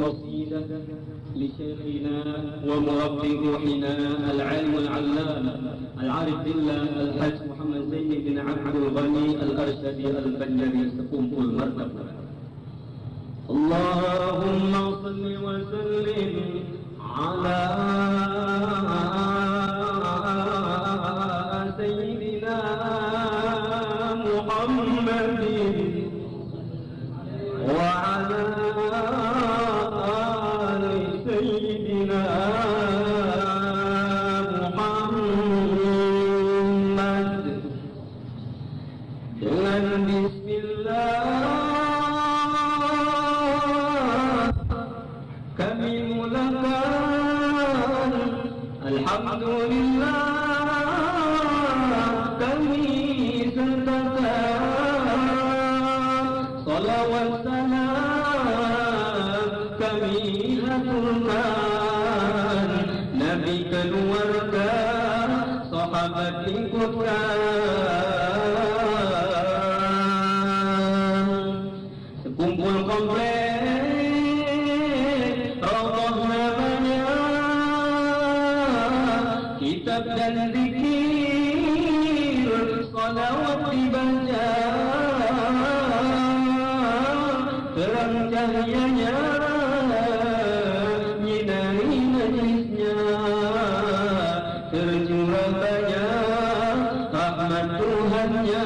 قصيدة لشيخنا ومربي روحنا العالم العلام العارف بالله الحاج محمد زين بن عبد الغني الأرشدي البنجري سقوم المرتب. اللهم صل وسلم على سيدنا محمد وعلى آل سيدنا محمد dengan bismillah kami mulakan alhamdulillah kami sertakan salawat salam kami haturkan Nabi keluarga sahabat ikutkan sekumpul komplek Allah namanya kitab dan zikir salawat dibaca terang cahayanya nyinari najisnya tercurah banyak rahmat Tuhannya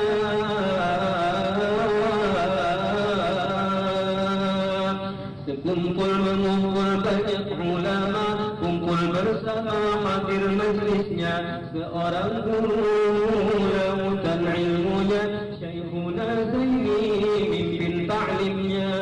sekumpul mengumpul banyak ulama kumpul bersama hadir majlisnya seorang guru lautan ilmunya Syekhuna Zaini mimpin ta'limnya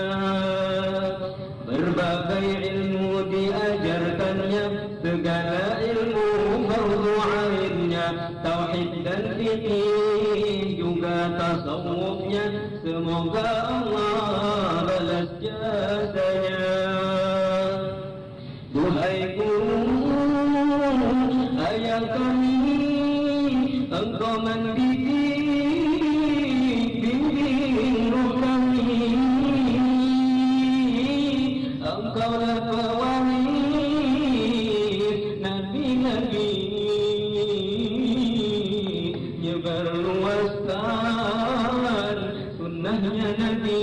berbagai ilmu diajarkannya segala ilmu fardu ainnya tauhid dan fikih juga tasawufnya semoga Allah balas jasanya. Duhai guru ayah kami engkau mendidik bimbing ruh kami engkaulah pewaris nabi-nabi nyebar luaskan sunnahnya Nabi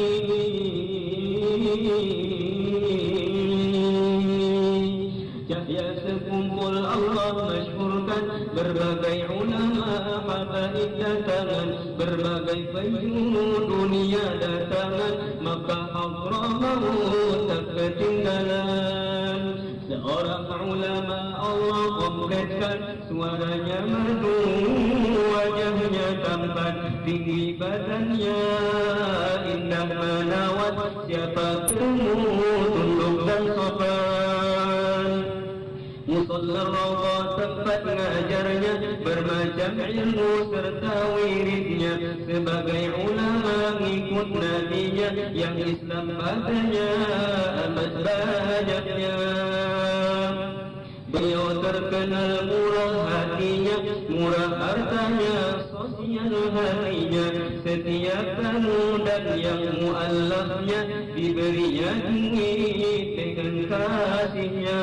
cahaya sekumpul Allah masyhurkan berbagai ulama habaib datangan berbagai penjuru dunia datangan maka hadramaut tak ketinggalan seorang ulama Allah kompletkan suaranya merdu wajahnya tampan tinggi badannya indah menawat siapa ketemu tunduk dan sopan musalla rawdah tempat ngajarnya bermacam ilmu serta wiridnya sebagai ulama ngikut nabinya yang Islam padanya amat banyaknya beliau terkenal murah hatinya murah hartanya sosial hatinya setiap tamu dan yang mu'allafnya diberinya duit dengan kasihnya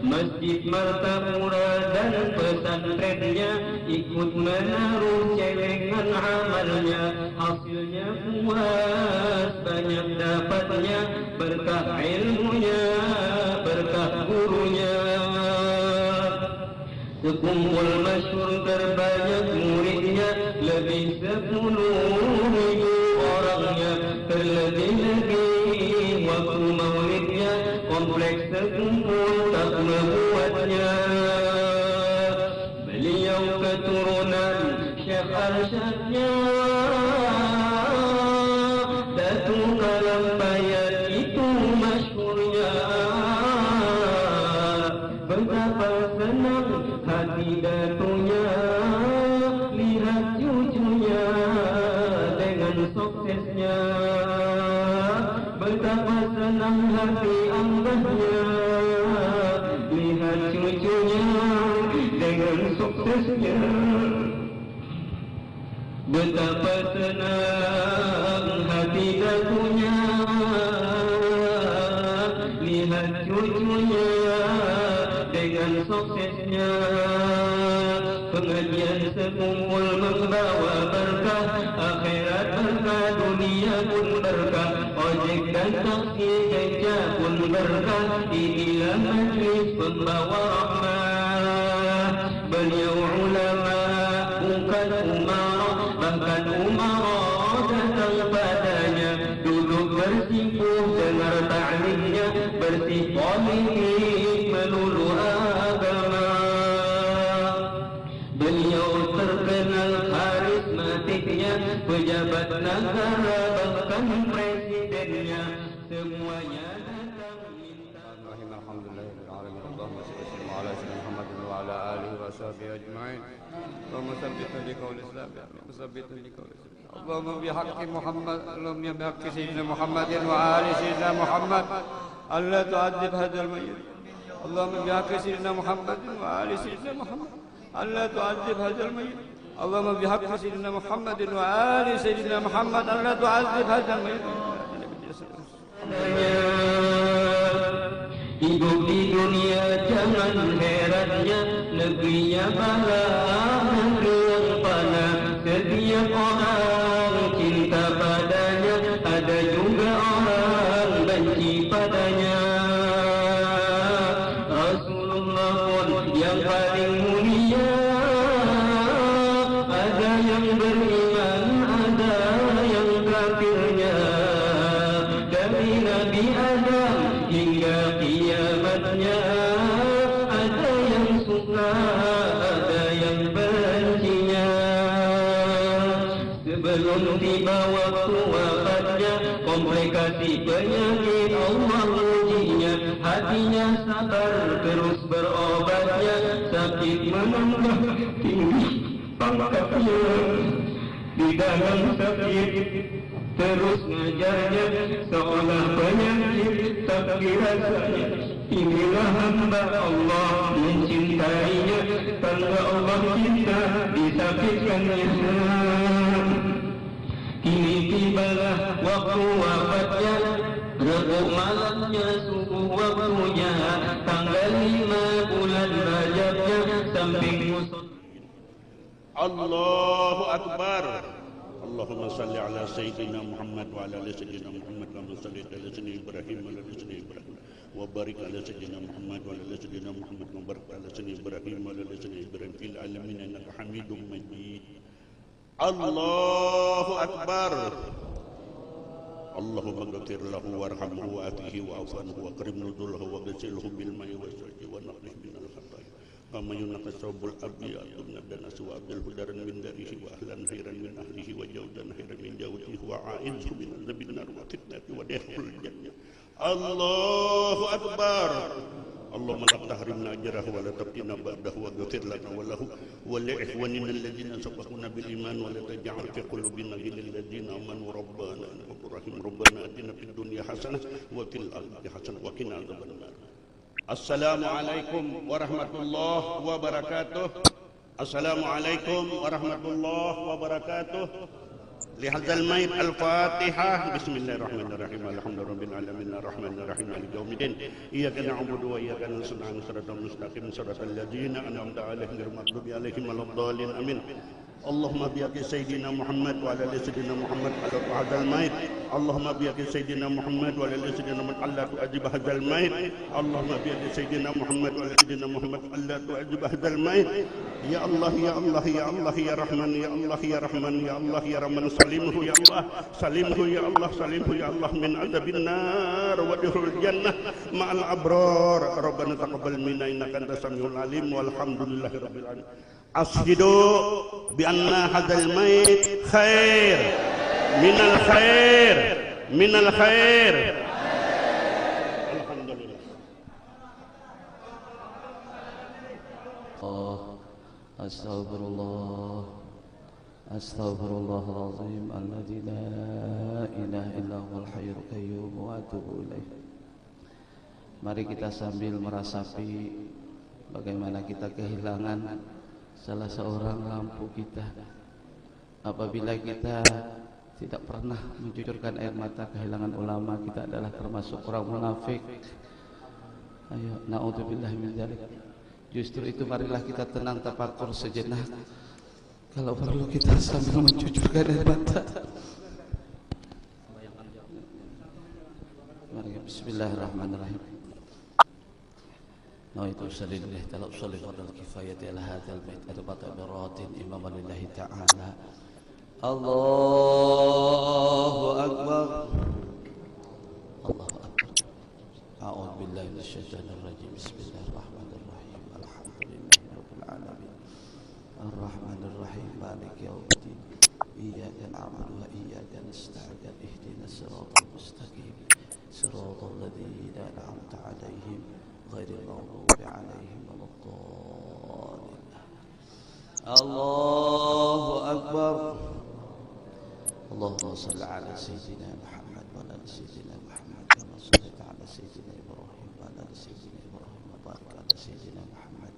masjid Martapura dan pesantrennya ikut menaruh celengan amalnya hasilnya puas banyak dapatnya berkah ilmunya berkah gurunya sekumpul masyhur terbanyak muridnya lebih 10.000 orangnya terlebih-lebih waktu maulidnya kompleks sekumpul tak membuatnya beliau keturunan Syekh Arsyadnya Datuk Kalam Bayat itu masyhurnya betapa senang hati datunya lihat cucunya dengan suksesnya betapa senang hati ambahnya lihat cucunya dengan suksesnya betapa senang hati datunya suksesnya. Pengajian sekumpul membawa berkah, akhirat berkah, dunia pun berkah, ojek dan taksi beca pun berkah. Inilah majlis pembawa rahmat. Beliau ulama bukan umara, bahkan umara datang padanya, duduk bersikuh dengar ta'limnya, bersih politik melulu agama. Beliau terkenal karismatiknya, pejabat negara bahkan presidennya semuanya datang minta. وعلى آله وصحبه أجمعين. اللهم ثبتنا بقول الإسلام، ثبتنا بقول الإسلام. اللهم بحق محمد، اللهم بحق سيدنا محمد وآل سيدنا محمد ألا تعذب هذا الميت. اللهم بحق سيدنا محمد وآل سيدنا محمد ألا تعذب هذا الميت. اللهم بحق سيدنا محمد وآل سيدنا محمد ألا تعذب هذا الميت. Hidup di dunia jangan herannya, negerinya bala, negeri yang fana. Setiap orang cinta padanya, ada juga orang benci padanya. Rasulullah pun yang paling mulia, ada yang beriman, ada yang kafirnya. Dari Nabi Adam hingga kiamatnya, ada yang suka, ada yang bencinya. Sebelum tiba waktu wafatnya, komplikasi penyakit Allah ujinya, hatinya sabar terus berobatnya, sakit menambah tinggi pangkatnya. Di dalam sakit terus ngajarnya, seolah penyakit tak dirasanya. Inilah hamba Allah mencintainya, tanda Allah cinta disakitkannya. Kini tibalah waktu wafatnya, rebuk malamnya subuh waktunya, tanggal 5 bulan Rajabnya, samping musuh. Allahu Akbar. Allahumma salli ala Sayyidina Muhammad wa ala ali Sayyidina Muhammad kama sallaita ala Sayyidina Ibrahim wa ala ali Sayyidina Ibrahim wa barik ala Sayyidina Muhammad wa ala ali Sayyidina Muhammad wa barik ala Sayyidina Ibrahim wa ala ali Sayyidina Ibrahim fil alamin innaka Hamidum Majid. Allahu Akbar. Allahumma ghfir lahu warhamhu wa atihi wa afanhu wa akrim nuzulahu wa ghsilhu bil ma'i wa salji wa naqih min al khataya kama yunqa sabul abyad min ad-danas wa abdul hudaran min darihi wa ahlan khairan min ahlihi wa jawdan khairan min jawdihi wa a'idhu min adzabil nar wa fitnati wa dakhul jannah. Allahu Akbar. Allahumma la tahrimna ajrahu wa la tabtina ba'dahu wa ghfir lana wa lahu wa li ikhwanina alladhina sabaquna bil iman wa la taj'al fi qulubina ghillan lil ladzina amanu rabbana innaka rahim. Rabbana atina fid dunya hasanah wa fil akhirati hasanah wa qina adzabannar. Assalamualaikum warahmatullahi wabarakatuh. Assalamualaikum warahmatullahi wabarakatuh. Lihadzal mayit al-Fatihah. Bismillahirrahmanirrahim. Alhamdulillahirabbil alamin arrahmanir rahim maliki yaumiddin. Iyyaka na'budu wa iyyaka nasta'in shiratal mustaqim shiratal ladzina an'amta 'alaihim ghairil maghdubi 'alaihim waladdallin. Amin. Allahumma bihaqqi sayyidina Muhammad wa ala ali sayyidina Muhammad ala hadzal mayit. Allahumma bihaqqi sayyidina Muhammad wa ala ali sayyidina Muhammad alla tu'ajib hadzal mayit. Allahumma bihaqqi sayyidina Muhammad wa ala sayyidina Muhammad alla tu'ajib hadzal mayit. Ya Allah ya Allah ya Allah ya Rahman ya Allah ya Rahman ya Allah ya Rahman, salimhu ya Allah, salimhu ya Allah, salimhu ya Allah min adzabin nar wa dukhul jannah ma'al abrar. Rabbana taqabbal minna innaka antas samiul alim walhamdulillahi rabbil alamin. Ashidu bi anna hadzal mayit khair minal khair minal khair. Alhamdulillah. Astaghfirullah, astaghfirullahalazim alladzi la ilaha illa huwal hayyul qayyum wa atubu ilaih. Mari kita sambil merasapi bagaimana kita kehilangan salah seorang lampu kita. Apabila kita tidak pernah mencucurkan air mata kehilangan ulama, kita adalah termasuk orang munafik. Ayo, naudzubillah min dzalik. Justru itu marilah kita tenang tafakur sejenak. Kalau perlu kita sambil mencucurkan air mata. Mari bismillahirrahmanirrahim. Nawaitu usalli lillahi ta'ala usalli fardal kifayati ala hadzal bait arba'at biratin imaman lillahi ta'ala. Allahu akbar. Allahu akbar. A'udzu billahi minasyaitonir rajim. Bismillahirrahmanirrahim. Alhamdulillahi rabbil alamin. Ar-Rahmanir Rahim. Maliki yaumiddin. Iyyaka na'budu wa iyyaka nasta'in. Ihdinas siratal mustaqim. Siratal ladzina an'amta 'alaihim ghairil maghdubi 'alaihim waladdallin. Allahu akbar. Allahumma shalli 'ala sayyidina Muhammad wa 'ala sayyidina Muhammad kama shallaita 'ala sayyidina Ibrahim wa 'ala sayyidina Ibrahim wa barik 'ala sayyidina Muhammad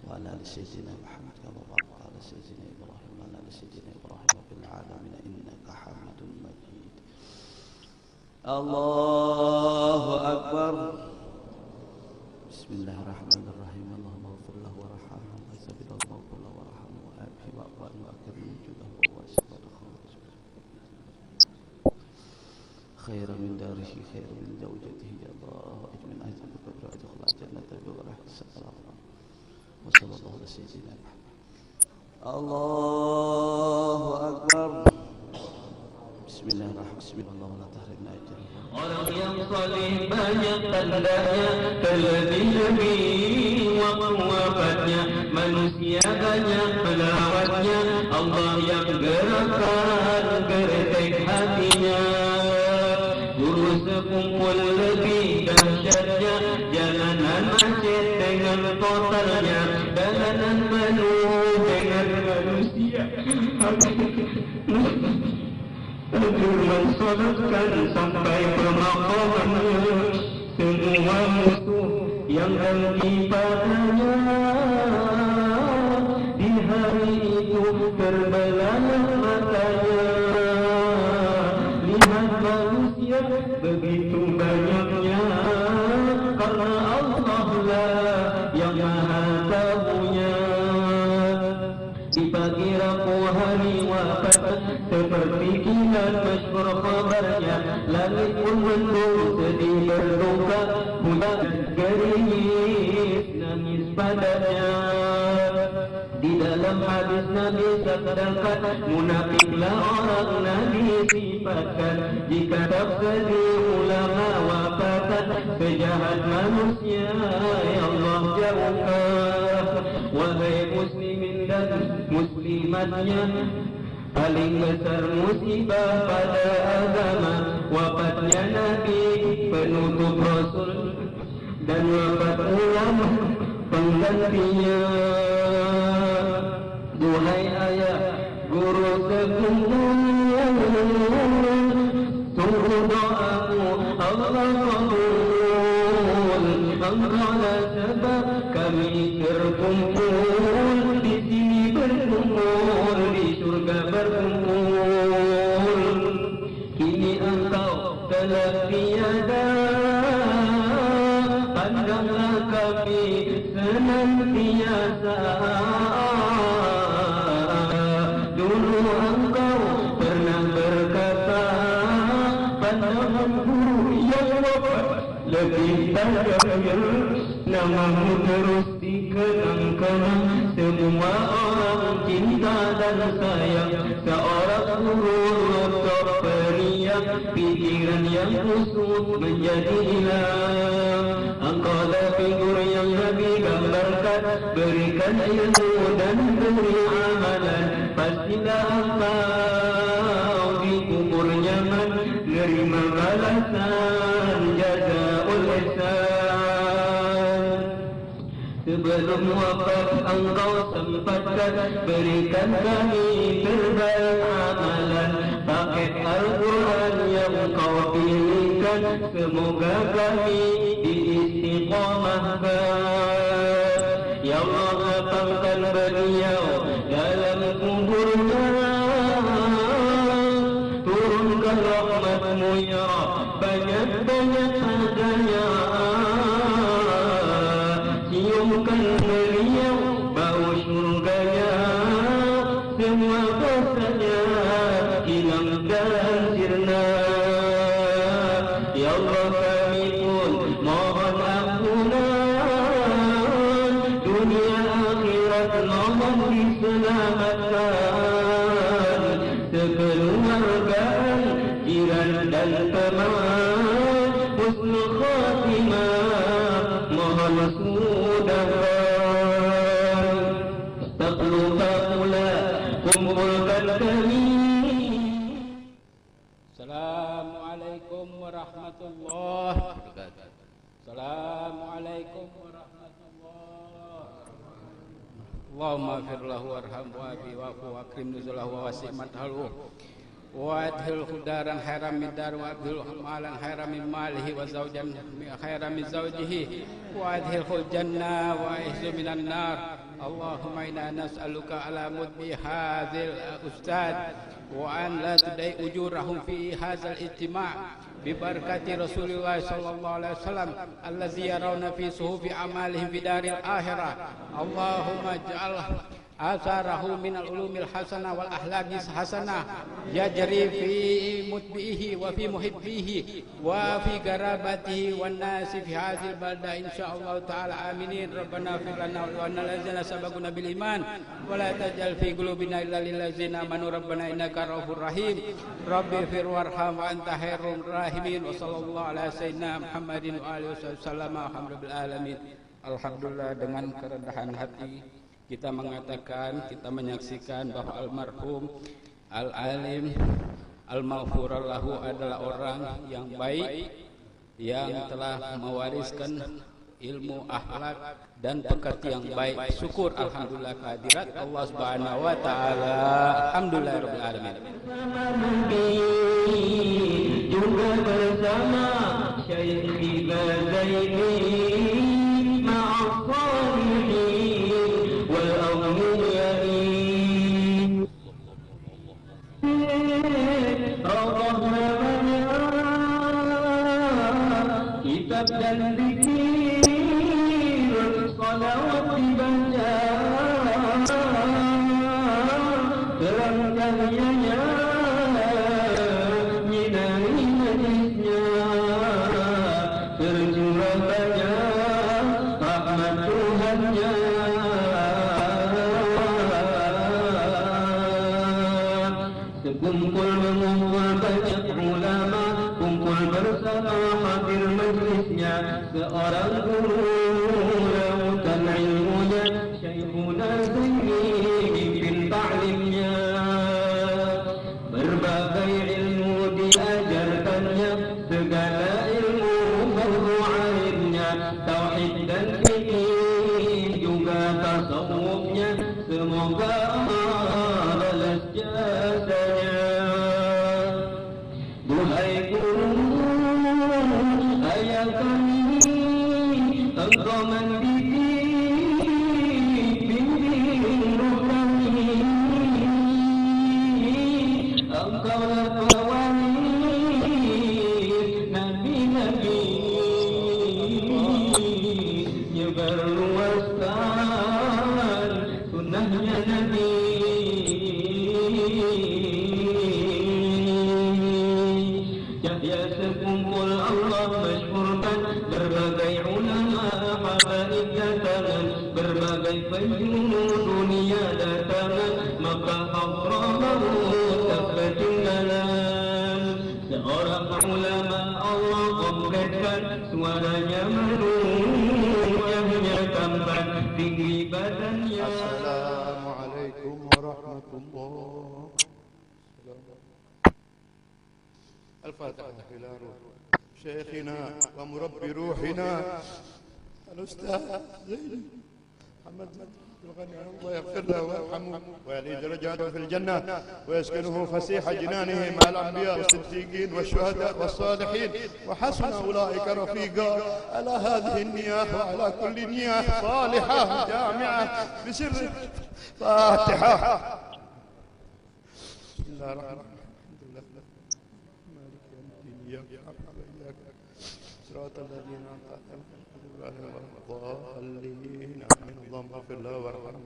wa 'ala sayyidina Muhammad kama barakta 'ala sayyidina Ibrahim wa 'ala sayyidina Ibrahim fil 'alamin innaka Hamidum Majid. Allahu akbar. Bismillahirrahmanirrahim. Allahumma ighfir lahu warhamhu wa sabbilahu maghfirlahu warhamhu wa afihi wa aqwal wa akrim wujudahu wa wasifat khairan min darihi khairan min zawjatihi ya Allah ajmin azam bi qadri adkhul jannata bi rahmatika wa sallallahu ala sayyidina Muhammad. Allahu akbar. Bismillahirrahmanirrahim. La tahrimna ajran. Orang yang saleh banyak tandanya, terlebih waktu wafatnya. Manusia banyak pelawatnya, Allah yang gerakkan gertek hatinya. Guru sekumpul lebih dahsyatnya, jalanan macet dengan kotornya, jalanan penuh dengan manusia. Hancur mensolatkan sampai pemakamannya semua musuh yang dengki padanya. Di hari itu terbelah matanya. Lihat manusia begitu banyaknya, karena Allah lah yang maha tahunya. Di pagi Rabu hari wafat, seperti kilat masyhur khabarnya, langit pun mendung sedih berduka, hujan gerimis nangis padanya. Di dalam hadis Nabi sabdakan, munafiklah orang Nabi sifatkan. Jika tak sedih ulama wafatan, sejahat manusia ya Allah jauhkan. Wahai muslimin dan muslimatnya, paling besar musibah pada agama wafatnya Nabi penutup Rasul, dan wafat ulama penggantinya. Duhai ayah, guru sekumpulnya, sungguh doamu Allah kabul. Engkaulah sebab kami terkumpul di sini, berkumpul di surga berkumpul. Kini engkau telah tiada, pandanglah kami senantiasa. Dulu engkau pernah berkata, pandangan guru yang wafat lebih tajamnya, namamu terus dikenang-kenang. Semua orang cinta dan sayang, seorang guru top periang, pikiran yang kusut menjadi hilang. Engkaulah figur yang Nabi gambarkan, berikan ilmu dan beri amalan. Pastilah engkau di kubur nyaman, nerima balasan jazaul ihsan. Sebelum wafat engkau sempatkan, berikan kami terbaik amalan. Paket Al-Quran yang kau pilihkan, semoga kami diistiqamahkan. Ya Allah, lapangkan beliau dalam kuburnya, turunkan rahmat-Mu ya Rabb, banyak-banyak harganya. Ciumkan beliau Ya Allah kami pun mohon ampunan, dunia akhirat mohon diselamatkan, sekeluargaan, jiran dan teman, husnul khatimah mohon mudahkan. Tak lupa pula kumpulkan kami. Assalamualaikum warahmatullahi wabarakatuh. Assalamualaikum warahmatullahi wabarakatuh. Allahumma afir lahu warhamhu wa'afi wa'fu wa'akrim nuzulahu wa wasi' madhaluhu wa adhil khudaran khairan min dar wa adhil malan khairan min malihi wa zawjan khairan min zawjihi wa adhil khul jannah wa ihzu minan nar. Allahumma inna nas'aluka ala mudbi hadzal ustad wa an la tudai ujurahum fi hadzal ijtima' bi barakati Rasulullah sallallahu alaihi wasallam allazi yarawna fi suhufi amalihim fi daril akhirah. Allahumma ij'al asarahu minal ulumil hasanah wal ahlaqis hasanah yajri fi mutbihi wa fi muhibbihi wa fi garabatihi wan nasi fi hadzal balda insyaallah taala aminin. Rabbana fir lana wa lana allazina sabaquna bil iman wa la tajal fi qulubina illa lil ladzina amanu rabbana innaka ra'ufur rahim. Rabbi fir warham wa anta khairur rahimin. Wa sallallahu ala sayyidina Muhammadin wa alihi wasallam. Alhamdulillah alamin. Alhamdulillah, dengan kerendahan hati kita mengatakan, kita menyaksikan bahwa almarhum al-alim al-maghfur lahu adalah orang yang baik, yang telah mewariskan ilmu, akhlak dan pekerti yang baik. Syukur alhamdulillah kehadirat Allah Subhanahu wa taala. Alhamdulillahirabbil alamin. Juga bersama Syekh Zaini ma'as-salihin wal awliyain. Kitab dan zikir, salawat dibaca, terangkan cahayanya, nyinari majlisnya, tercurah banyak rahmat Tuhannya. Sekumpul mengumpul banyak ulama, kumpul bersama hadir majlisnya, seorang guru lautan ilmunya, Syekhuna Zaini pimpin ta'limnya. Berbagai ilmu diajarkannya, segala ilmu fardu ainnya, tauhid dan fikih juga tasawufnya. Semoga balas jasanya. Duhai guru, ayah kami, engkau mendidik, bimbing ruh kami. Engkaulah pewaris nabi-nabi, nyebar luaskan sunnahnya Nabi. Cahaya sekumpul Allah masyhurkan, berbagai ulama habaib datangan, berbagai penjuru dunia datangan, maka hadramahu tak ketinggalan. Seorang ulama Allah kompletkan, suaranya merdu, wajahnya tampan, tinggi badannya. Assalamualaikum warahmatullahi. الفاتحة إلى روح شيخنا ومربي روحنا الأستاذ زين محمد الغني، الله يغفر له ويرحمه ويعلي درجاته في الجنة ويسكنه فسيح جنانه مع الأنبياء والصديقين والشهداء والصالحين وحسن أولئك رفيقا. على هذه النياح وعلى كل نياح صالحة جامعة بسر فاتحة. بسم الله الرحمن الرحيم. الحمد لله مالك يوم الدين إياك نعبد وإياك صراط الذين أنعمت عليهم غير الضالين آمين. اللهم اغفر له وارحمه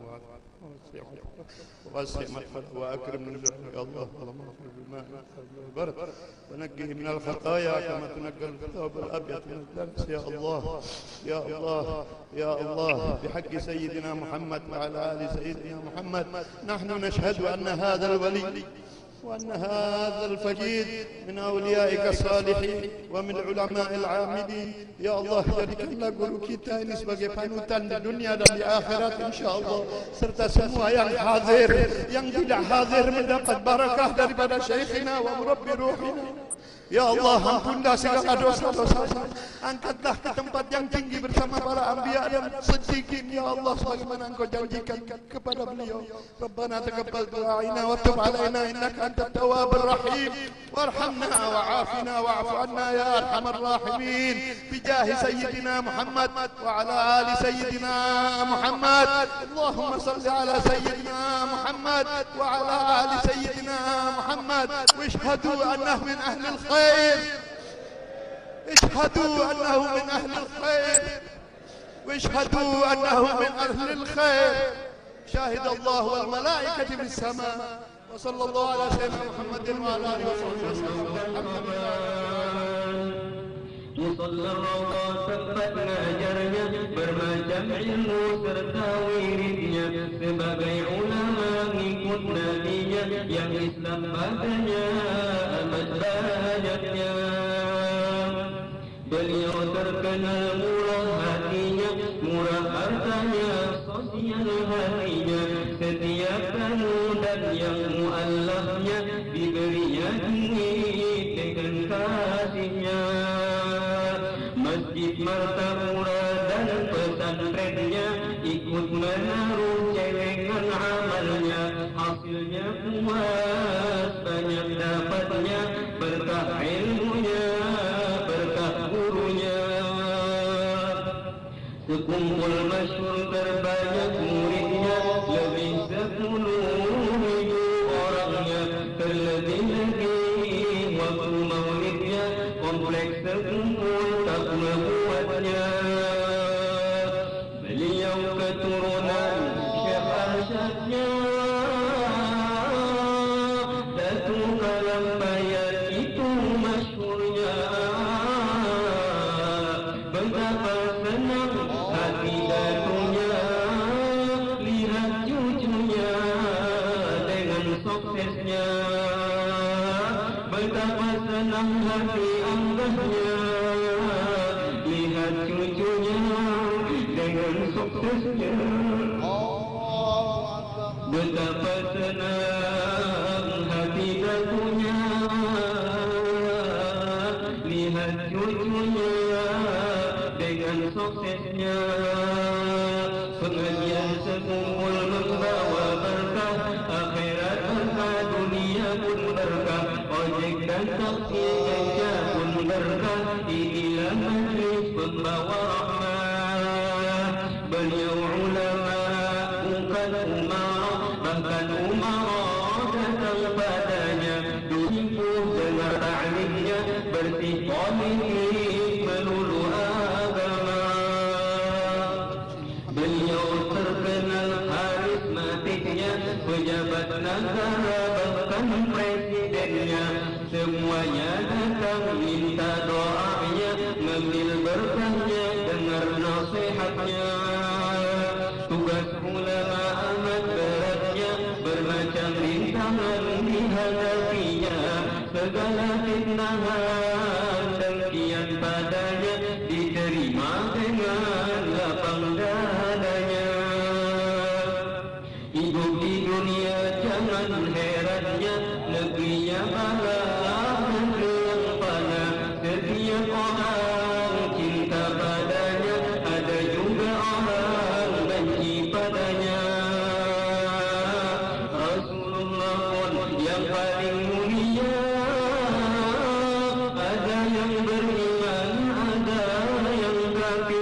ووسع مدخله وأكرم نزله يا الله. اللهم اغفر بالماء والبرد ونقه من الخطايا كما تنقى الثوب الأبيض من الدنس يا الله يا الله يا الله. بحق سيدنا محمد وعلى آل سيدنا محمد نحن نشهد أن هذا الولي وأن هذا الفقيد من أوليائك الصالحين ومن العلماء العاملين يا الله. Jadikanlah guru kita ini sebagai panutan di dunia dan di akhirat insyaAllah, serta semua yang hadir, yang tidak hadir mendapat barakah daripada syekhina wa murabbi ruhina. Ya Allah, ampunlah segala dosa-dosa, angkatlah ke tempat yang tinggi bersama para anbiya dan siddiqin ya Allah, sebagaimana Engkau janjikan kepada beliau. Rabbana taqabbal du'aina wa tub 'alaina innaka antat tawwabur rahim warhamna wa'afina wa'fu 'anna ya arhamar rahimin bijahi sayyidina Muhammad wa 'ala ali sayyidina Muhammad. Allahumma salli 'ala sayyidina Muhammad wa 'ala ali sayyidina Muhammad washhadu annahu min ahli al-khair. اشهدوا أنه من أهل الخير واشهدوا أنه من أهل الخير. شاهد الله والملائكة في السماء وصلى الله على سيدنا محمد وعلى آله وصحبه وسلم. Musalla Allah tempat ngajarnya, bermacam ilmu serta wiridnya, sebagai ulama ngikut nabinya, yang Islam padanya amat banyaknya. Beliau terkenal murah hatinya, murah hartanya, sosial hatinya, setiap tamu dan yang mu'allafnya diberinya duit dengan kasihnya. Masjid Martapura dan pesantrennya ikut menaruh celengan amalnya, hasilnya puas banyak dapatnya, berkah ilmunya, berkah gurunya. Sekumpul masyhur terbanyak muridnya, lebih 10.000 orangnya, terlebih-lebih waktu maulidnya, kompleks terkumpul tak membuatnya. Beliau keturunan Syekh Arsyadnya, Datuk Kalam Bayat itu masyhurnya. Betapa senang hati datunya lihat cucunya dengan suksesnya. Betapa senang hati anggahnya lihat cucunya dengan suksesnya. Betapa senang hati datunya lihat cucunya dengan suksesnya. Pengajian sekumpul membawa berkah, akhirat berkah, dunia pun berkah, ojek dan taksi ganja pun berkah. Inilah majlis pembawa rahmah. Beliau ulama bukan umarah, bahkan umarah datang padanya, dihibur dengar ta'limnya, bersih politik melulu agama. Beliau terkenal karismatiknya, pejabat negara bahkan presidennya, semuanya datang minta doanya, ngambil berkahnya, dengar nasihatnya. Tugas ulama amat beratnya, bermacam rintangan dihadapinya, segala fitnahan dengkian padanya diterima dengan lapang dadanya. Hidup di dunia jangan herannya, negerinya bala, negeri yang fana. Setiap orang cinta padanya, ada juga orang benci padanya. Rasulullah pun yang paling mulia, ada yang beriman, ada yang kafir.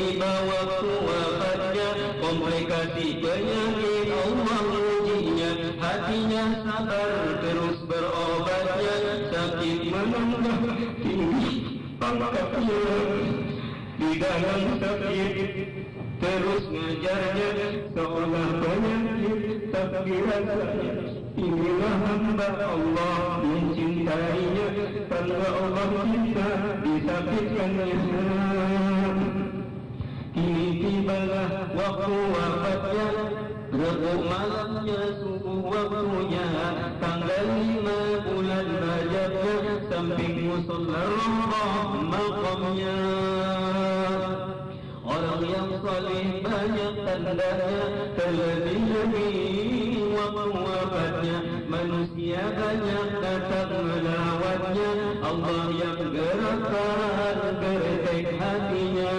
tiba waktu wafatnya, komplikasi penyakit Allah ujinya, hatinya sabar terus berobatnya, sakit menambah tinggi pangkatnya, di dalam sakit terus ngajarnya, seolah penyakit tapi rasanya. Inilah hamba Allah mencintainya, tanpa Allah cinta disakitkannya. Kini tibalah waktu wafatnya, Rabu malamnya subuh waktunya, tanggal 5 bulan Rajabnya, samping musola maqamnya. Orang yang saleh banyak tandanya, terlebih-lebih waktu wafatnya, manusia banyak datang melawatnya, Allah yang gerakkan gertek hatinya.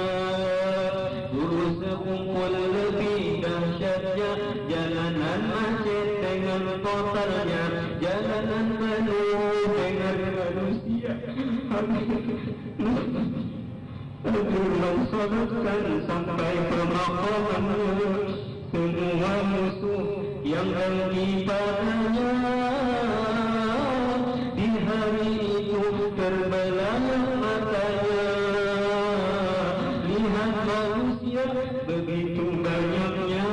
Dulu sekumpul lebih dahsyatnya, jalanan macet dengan kotornya, jalanan penuh dengan manusia. Mensolatkan sampai pemakamannya, semua musuh yang dengki padanya, di hari itu terbelah matanya. Lihat manusia begitu banyaknya,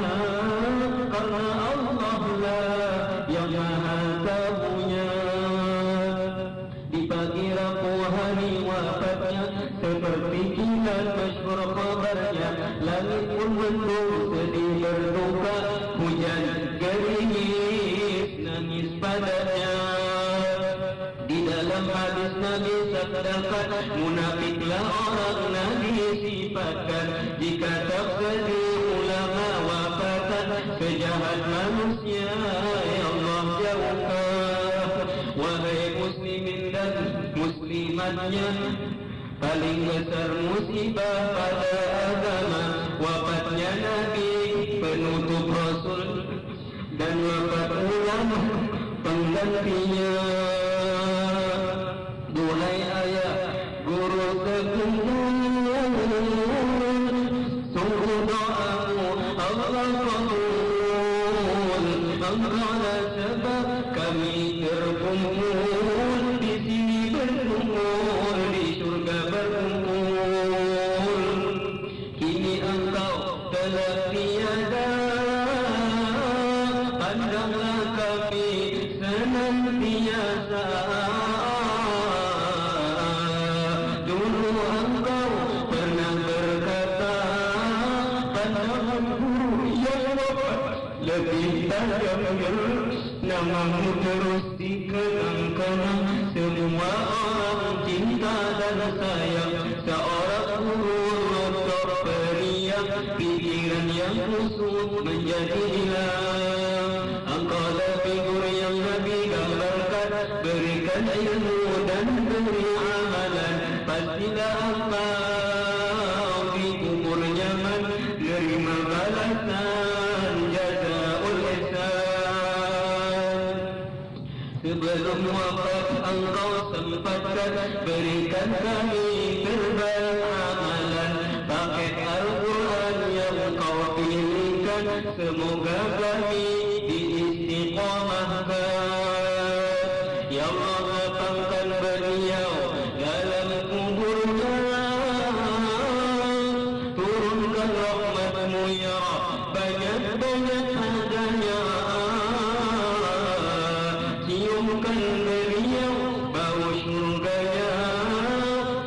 karena Allah lah yang maha tahunya. Di pagi Rabu hari wafatnya, seperti kilat masyhur kabarnya, langit pun mendung sedih berduka, hujan gerimis nangis padanya. Di dalam hadis Nabi sabdakan, munafiklah orang Nabi sifatkan, jika tak sedih ulama wafatan, sejahat manusia ya Allah jauhkan. Wahai muslimin dan muslimatnya, paling besar musibah pada agama, wafatnya Nabi penutup Rasul, dan wafat ulama penggantinya. Duhai ayah, guru sekalian, sungguh doamu Allah kabul. Engkaulah sebab kami terkumpul di sini, berkumpul di surga berkumpul. Kini engkau telah tiada, pandanglah kami senantiasa. Dulu engkau pernah berkata, pandangan guru yang wafat lebih tajam, namamu terus dikenang-kenang, semua orang cinta dan sayang. Seorang guru rotok periang, pikiran yang kusut menjadi hilang. Engkau lebih guru yang Nabi gambarkan, berikan ilmu dan beri amalan, pastilah engkau dikubur nyaman, nerima balasan jazaul ihsan. Sebelum wafat engkau sempatkan, berikan kami terbaik amalan, paket Al-Quran yang kau pilihkan, semoga kami diistiqamahkan. Ya Allah, lapangkan beliau dalam kuburnya, turunkan rahmat-Mu ya Rabb, banyak-banyak adanya. Ciumkan beliau bau surganya,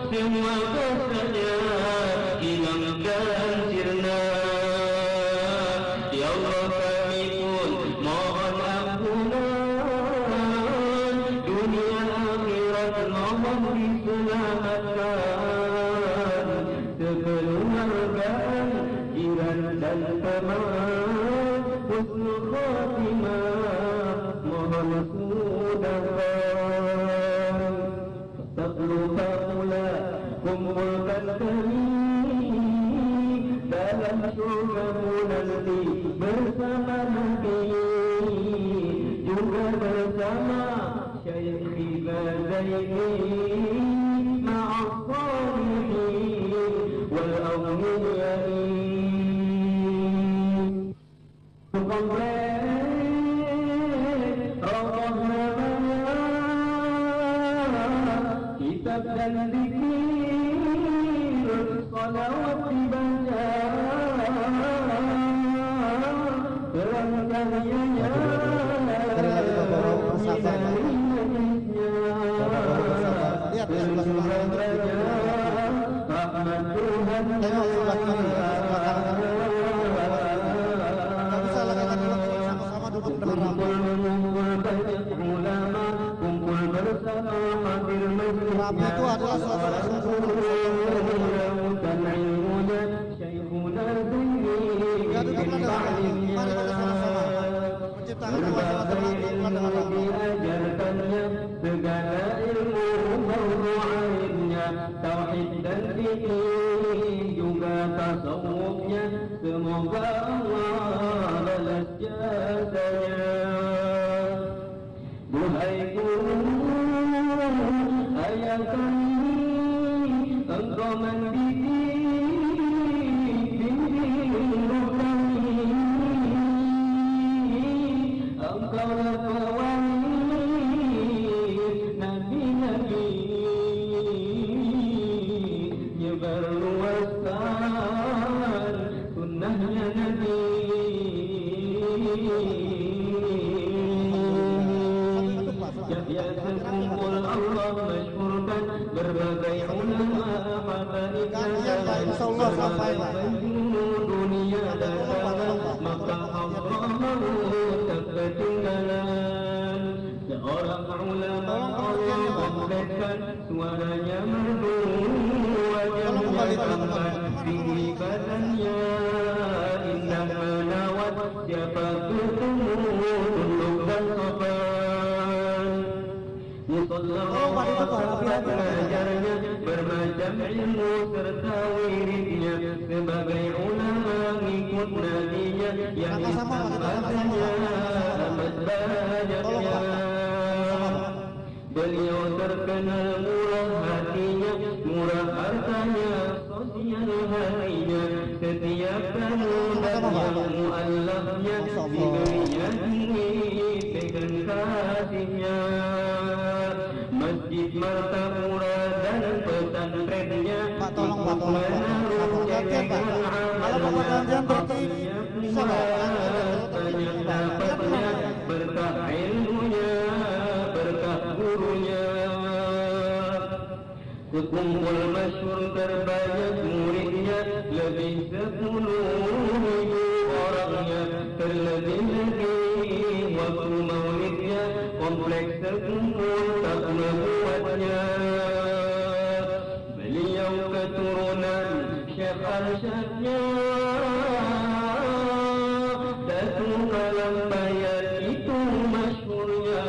semua dosanya hilang dan sirna. Ya Allah, kami pun mohon ampunan, dunia akhirat mohon diselamatkan, sekeluargaan, jiran dan teman, husnul khatimah mohon sudahkan. Tak lupa pula kumpulkan kami dalam surga-Mu nanti, bersama Nabi, juga bersama Syekh Zaini, ma'as-salihin wal awliya komplek Rokoh namanya, kitab dan zikir, salawat dibaca, kerangkaiannya lihat di sebelah kanan. Tengok sebelah kiri, sebelah kanan. Nggak bisa lagi sama-sama duduk depan Rapi itu adalah salah satu ya duduklah dengan mari kita sama-sama menciptakan suasana segala ilmu mawdu'atnya, tauhid dan fikih juga tasawufnya, semoga Allah balas jasanya. Duhai guru, ayah kami, engkau mendidik bimbing roh kami, engkau pewali nabi-nabi, nyebarluaskan sunnahnya Nabi. Biasa kumpul Allah masyhurkan berbagai ulama habaibnya, dunia datang maka Allah tak ketinggalan. Seorang ulama Allah memberikan suaranya merdu, wajahnya tampan, tinggi badannya indah menawat, siapa bertemu tunduk dan sopan. Musallama belajarnya, bermacam ilmu serta wiridnya, sebagai ulama ngikut nabinya yang islamnya amat banyaknya. Beliau terkenal murah hatinya, murah hartanya, sosial hatinya, setiap tahun yang mu'allafnya diberinya tinggi dengan kasihnya. Masjid Martapura dan pesantrennya untuk menaruh jaringan amalnya, akhirnya banyak dapatnya berkah ilmunya, berkah gurunya. Sekumpul masyhur terbanyak muridnya, lebih 10.000 orangnya, terlebih-lebih waktu maulidnya, kompleks terkumpul tak membuatnya. Beliau keturunan Syekh Arsyadnya, Datuk Kalam Bayat itu masyhurnya.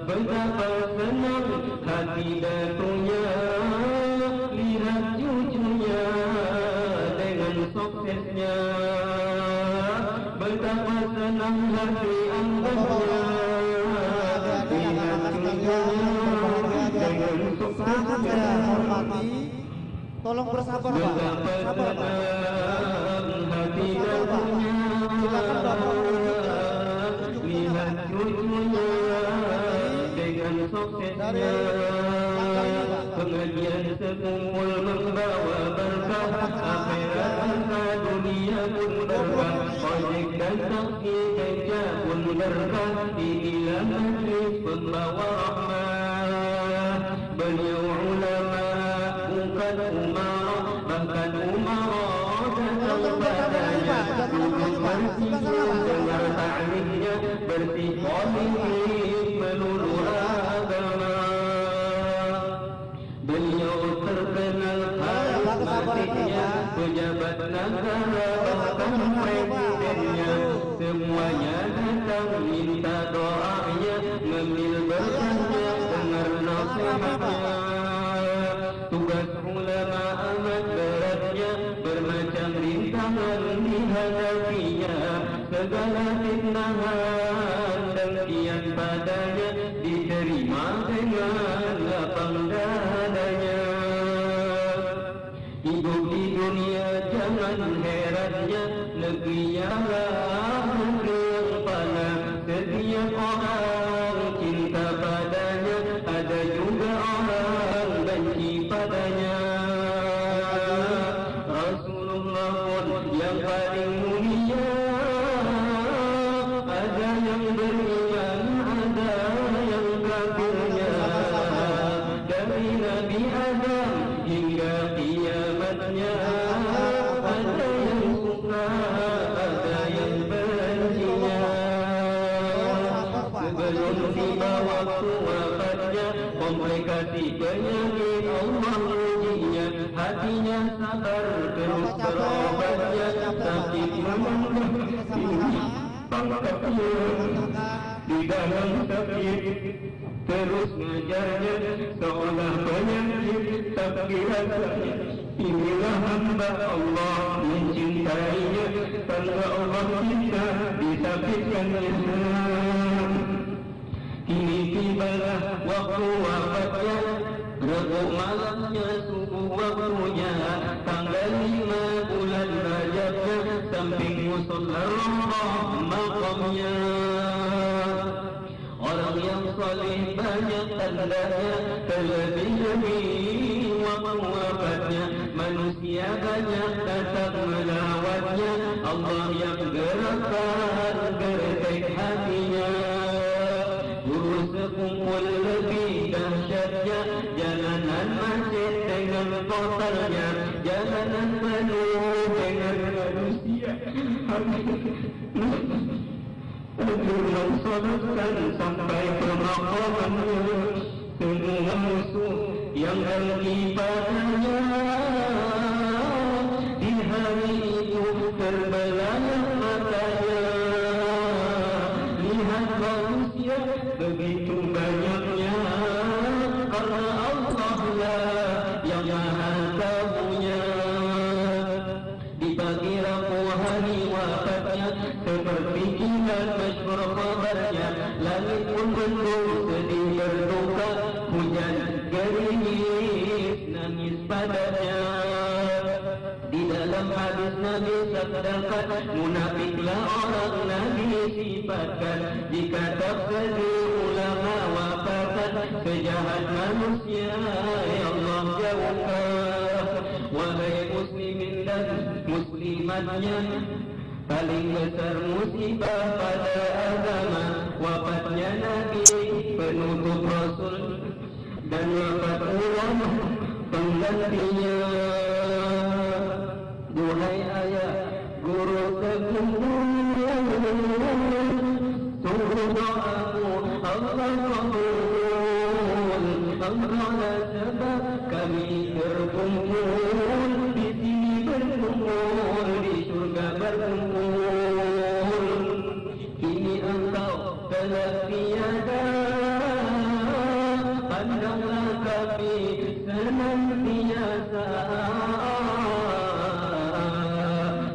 Betapa senang hati datunya lihat cucunya dengan suksesnya. Betapa senang hati anggapnya lihat cucunya dengan suksesnya. Tolong bersabar Pak. Sabar Pak. Hati datunya lihat cucunya dengan suksesnya. Pengajian sekumpul membawa berkah, akhirat angka dunia pun berkah, ojek dan taksi kerja pun berkah, inilah majlis pembawa rahmat. Beliau ulama bukan umarah, bahkan umarah datang padanya, duduk bersih dengar ta'limnya, bersih positif melulu agama. Beliau terkenal karismatiknya, pejabat negara bahkan presidennya, semuanya datang minta doanya, ngambil berkahnya, dengar nasihatnya. Tugas ulama amat beratnya, bermacam rintangan dihadapinya, segala fitnahan dan kian padanya diterima dengan lapang dadanya. Hidup di dunia jangan herannya negeri yang fana. Setiap orang cinta padanya, ada juga orang benci padanya. Rasulullah pun yang paling mulia, ada yang beriman, ada yang kafirnya. Dari Nabi Adam hingga kiamatnya, ada yang suka, ada yang bencinya. Sebelum tiba waktu wafatnya, komplikasi penyakit Allah ujinya, hatinya sabar terus berobatnya, sakit menambah tinggi pangkatnya. Di dalam sakit terus ngajarnya, seolah penyakit tapi rasanya inilah hamba Allah mencintainya, karena Allah cinta disakitkannya. Kini tibalah waktu wafatnya, Rabu malamnya subuh waktunya, tanggal 5 bulan Rajabnya, samping musalla makamnya. Orang yang saleh banyak tandanya, terlebih-lebih waktu wafatnya. Manusia banyak datang melawatnya, Allah yang gerakkan gertek hatinya. Guru sekumpul lebih dahsyatnya, jalanan macet dengan kotornya, jalanan penuh dengan manusia. Hadir mensolatkan sampai pemakamannya, semua musuh yang dengki padanya. Di hari itu terbelah matanya, lihat manusia begitu banyaknya, karena Allah lah yang maha tahunya. Di pagi Rabu hari wafatnya, seperti kilat masyhur kabarnya, langit pun mendung sedih berduka, hujan gerimis nangis padanya. Di dalam hadis Nabi sabdakan, munafiklah orang Nabi sifatkan, jika tak sedih ulama wafatan, sejahat manusia ya Allah jauhkan. Wahai muslimin dan muslimatnya, paling besar musibah pada agama wafatnya Nabi, penutup Rasul, dan wafat ulama penggantinya. Duhai ayah, guru sekumpul, sungguh doamu Allah kabul. Allah sebab kami berkumpul di sini, berkumpul di surga berkumpul. Kini engkau telah tiada, pandanglah kami senantiasa.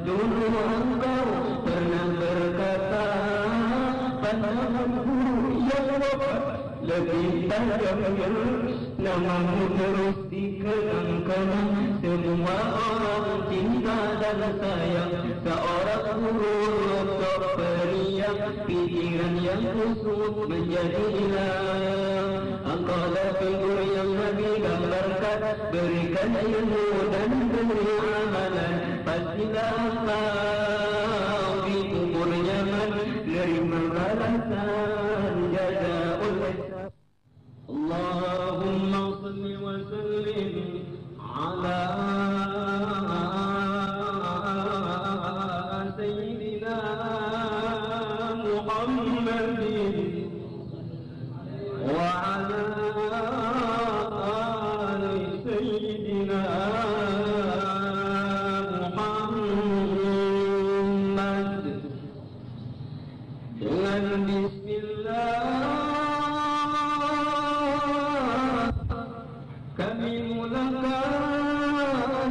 Dulu engkau pernah berkata, pandanganku yang wafat lebih tajamnya, namamu terus dikenang-kenang. Semua orang cinta dan sayang, seorang guru dokter periang, pikiran yang kusut menjadi hilang. Engkaulah figur yang Nabi gambarkan, berikan ilmu dan beri amalan, pastilah engkau di kubur nyaman, nerima balasan jazaa'ul ihsan. Allahumma salli wa sallim ala sayyidina Muhammadin wa ala ali sayyidina Muhammad. Dengan bismillah kami mulakan,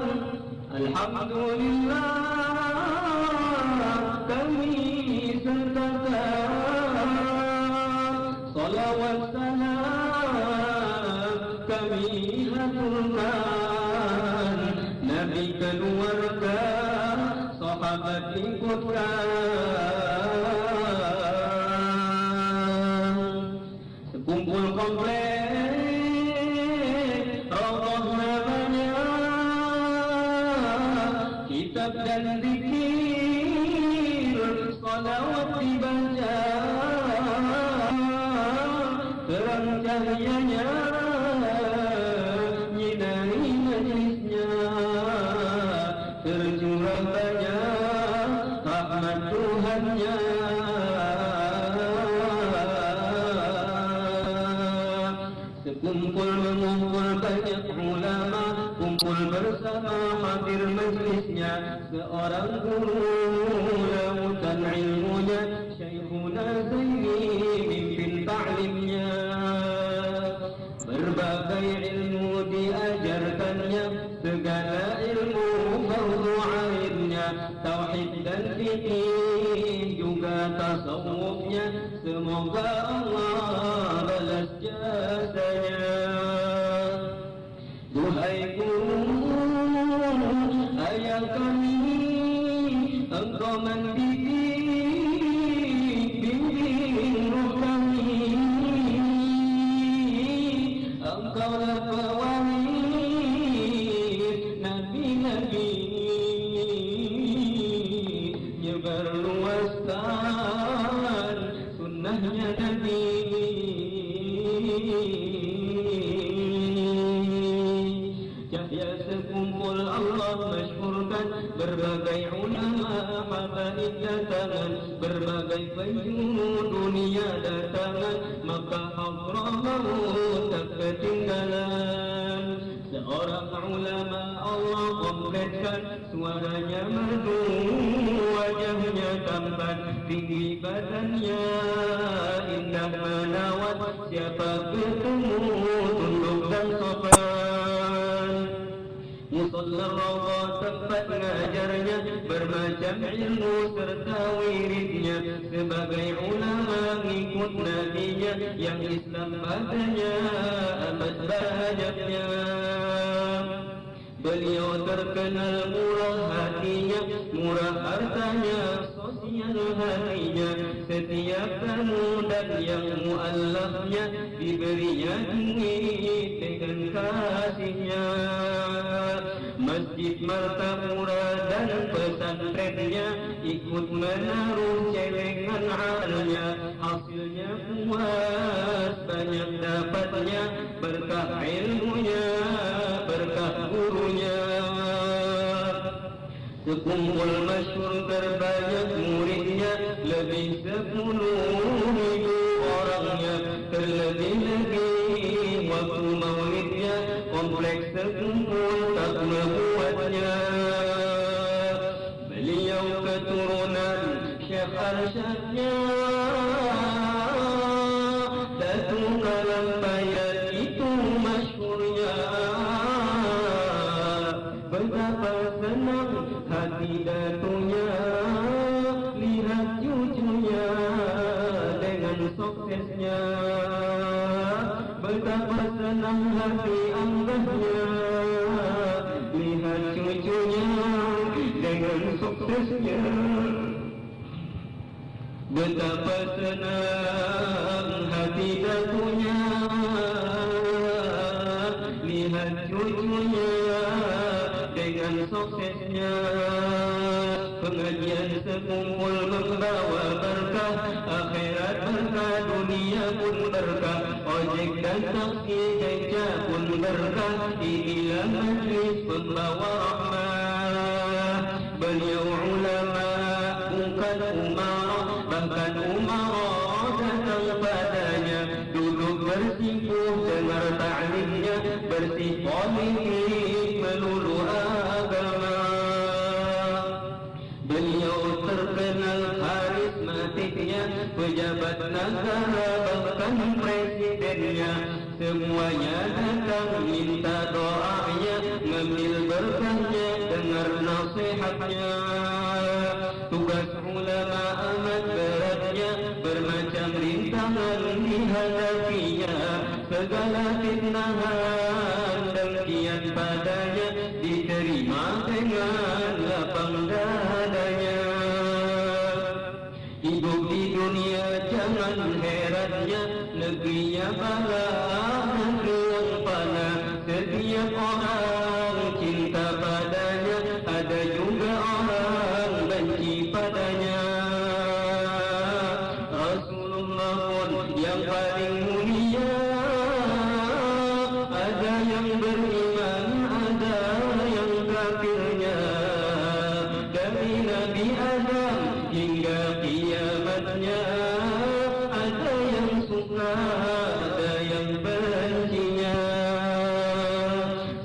alhamdulillah kami sertakan, salawat salam kami haturkan, Nabi kedua keluarga, sahabat ikutkan. Sekumpul komplek, Raudhah namanya, kitab dan zikir, salawat dibaca, terang cahayanya nyinari majlisnya, tercurah banyak rahmat Tuhannya. Sekumpul mengumpul banyak ulama, kumpul bersama hadir majlisnya, seorang guru lautan ilmunya, Syekhuna Zaini mimpin ta'limnya. Berbagai ilmu diajarkannya, segala ilmu fardu ainnya, tauhid dan fikih juga tasawufnya. Semoga Allah balas jasanya. Duhai guru, ayah kami, engkau mendidik, bimbing ruh kami. Engkaulah pewaris nabi-nabi, nyebar luaskan sunnahnya Nabi. Cahaya sekumpul Allah masyhurkan, berbagai ulama habaib datangan, berbagai penjuru dunia datangan, maka Hadramaut tak ketinggalan. Seorang ulama Allah kompletkan, suaranya merdu, wajahnya tampan, tinggi badannya indah menawan, siapa bertemu tunduk dan sopan. Musalla Raudhah tempat ngajarnya, bermacam ilmu serta wiridnya, sebagai ulama ngikut nabinya, yang Islam padanya amat banyaknya. Beliau terkenal murah hatinya, murah hartanya, sosial hatinya. Setiap tamu dan yang mu'allafnya diberinya ingin dengan kasihnya. Masjid Martapura dan pesantrennya ikut menaruh celengan halnya, hasilnya puas banyak dapatnya, berkah ilmunya, berkah gurunya. Sekumpul masyhur terbanyak muridnya, lebih 10.000 orangnya, terlebih lagi waktu maulidnya, kompleks sekumpul tak membuatnya. Beliau keturunan Syekh Arsyadnya, Datuk Alam Bayat itu masyhurnya. Betapa senang hati datunya, lihat cucunya dengan suksesnya. Betapa senang hati anggahnya, lihat cucunya dengan suksesnya. Betapa senang hati datunya, lihat cucunya dengan suksesnya. Pengajian sekumpul membawa berkah, akhirat berkah, dunia pun berkah, ojek dan taksi beca pun berkah. Inilah majlis pembawa rahmah. Beliau ulama bukan umarah, bahkan umarah datang padanya, duduk bersikuh dengar ta'limnya, bersih politik melulu agama. Beliau terkenal karismatiknya, pejabat negara bahkan presidennya, semuanya datang minta doanya, ngambil berkahnya, dengar nasihatnya. Tugas ulama amat beratnya, bermacam rintangan dihadapinya, segala fitnahan dengkian padanya diterima dengan Nabi Adam hingga kiamatnya. Ada yang suka, ada yang bencinya.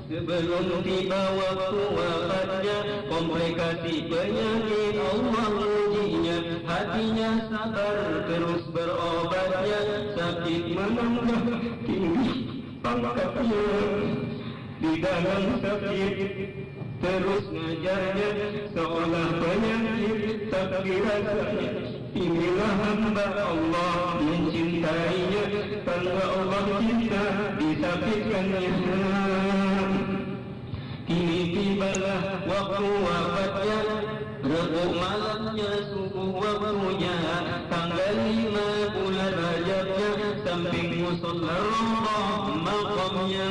Sebelum tiba waktu wafatnya, komplikasi penyakit Allah ujinya. Hatinya sabar terus berobatnya. Sakit menambah tinggi pangkatnya. Di dalam sakit terus ngajarnya, seolah penyakit tak dirasanya. Inilah hamba Allah mencintainya, tanda Allah cinta disakitkannya. Kini tibalah waktu wafatnya, Rabu malamnya subuh waktunya. Tanggal 5 bulan Rajabnya, samping musalla Raudhah maqamnya.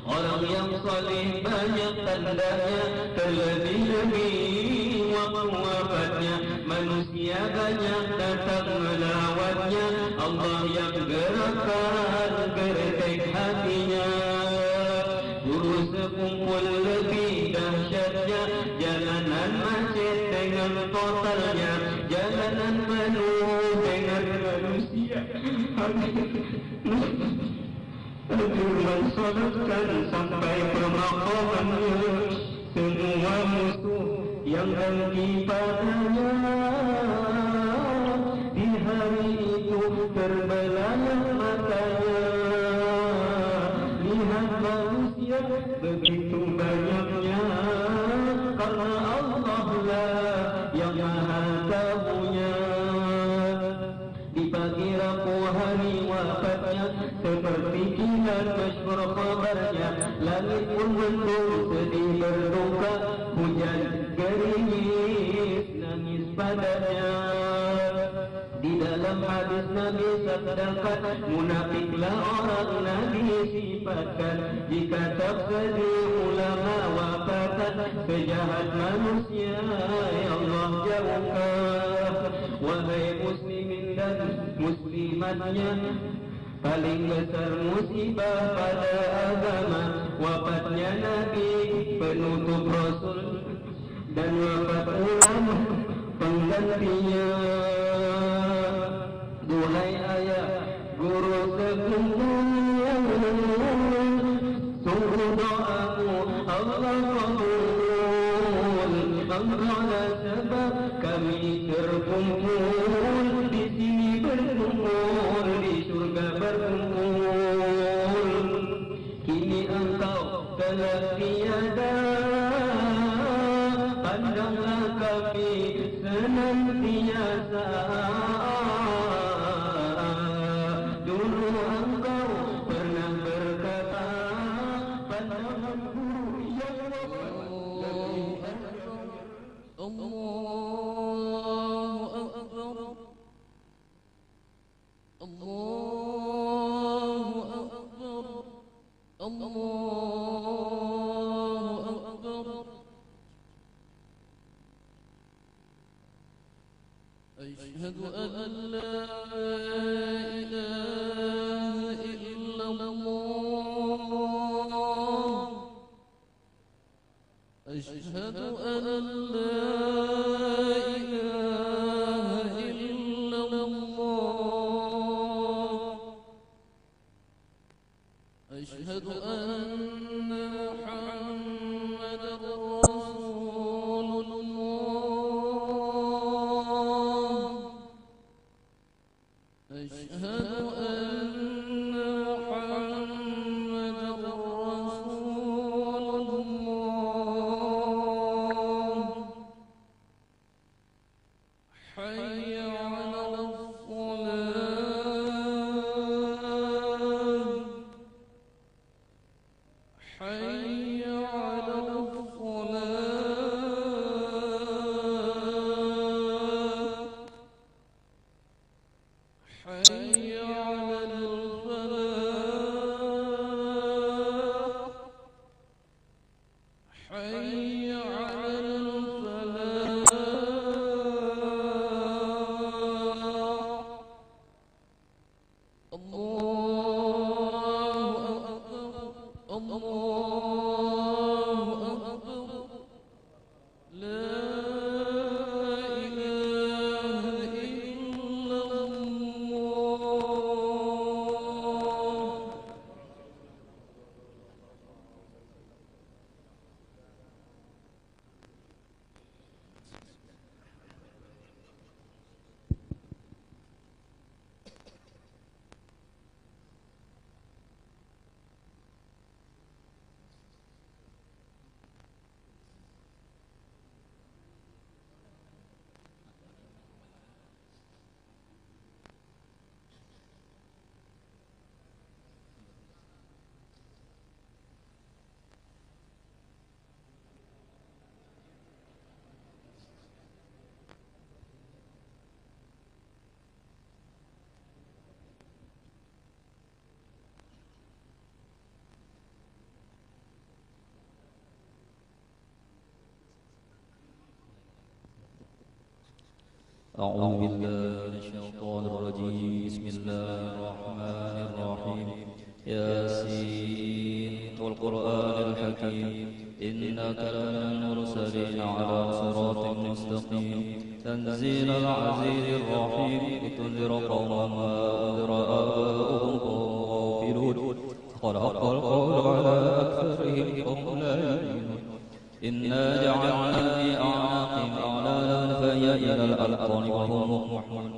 Orang yang saleh banyak tandanya, terlebih-lebih waktu wafatnya. Manusia banyak datang melawatnya, Allah yang gerakkan gertek hatinya. Guru sekumpul lebih dahsyatnya, jalanan macet dengan totalnya. Jalanan penuh dengan manusia. Firman salatkan sampai permaqamannya. Semua musuh yang dengki padanya, di hari itu terbelah matanya. Lihat manusia begitu banyaknya, karena Allah lah yang maha tahunya. Di pagi Rabu hari wafatnya, seperti kilat masyhur kabarnya. Langit pun mendung sedih berduka, hujan gerimis nangis padanya. Di dalam hadis Nabi sabdakan, munafiklah orang Nabi sifatkan. Jika tak sedih ulama wafatan, sejahat manusia ya Allah jauhkan. Wahai muslimin dan muslimatnya, paling besar musibah pada agama wafatnya Nabi, penutup Rasul, dan wafat ulama penggantinya. Duhai ayah, guru sekumpul, sungguh doaku Allah kabul. Engkaulah sebab kami terkumpul di sini, berkumpul di surga berkumpul. Kini engkau telah tiada, pandanglah kami senantiasa. Dulu engkau pernah berkata, pandangan guru yang wafat lebih Allahu Akbar, Allahu Akbar, Allahu Akbar. Asyhadu an la ilaha illallah. Asyhadu an la ilaha illallah. Asyhadu anna Muhammadar Rasulullah. Asyhadu anna Muhammadar Rasulullah. Hayya 'alal salat, hayya 'alal salat, hayya 'alal falah, hayya 'alal falah. Allahu Akbar, Allahu Akbar. La أعوذ بالله من الشيطان الرجيم بسم الله الرحمن الرحيم ياسين والقرآن الحكيم إنك لمن المرسلين على صراط مستقيم تنزيل العزيز الرحيم لتنذر قوما ما أنذر آباؤهم فهم غافلون قد حق القول على أكثرهم فهم لا يؤمنون إنا جعلنا في أعناقهم أغلالا فهي إلى الأذقان فهم مقمحون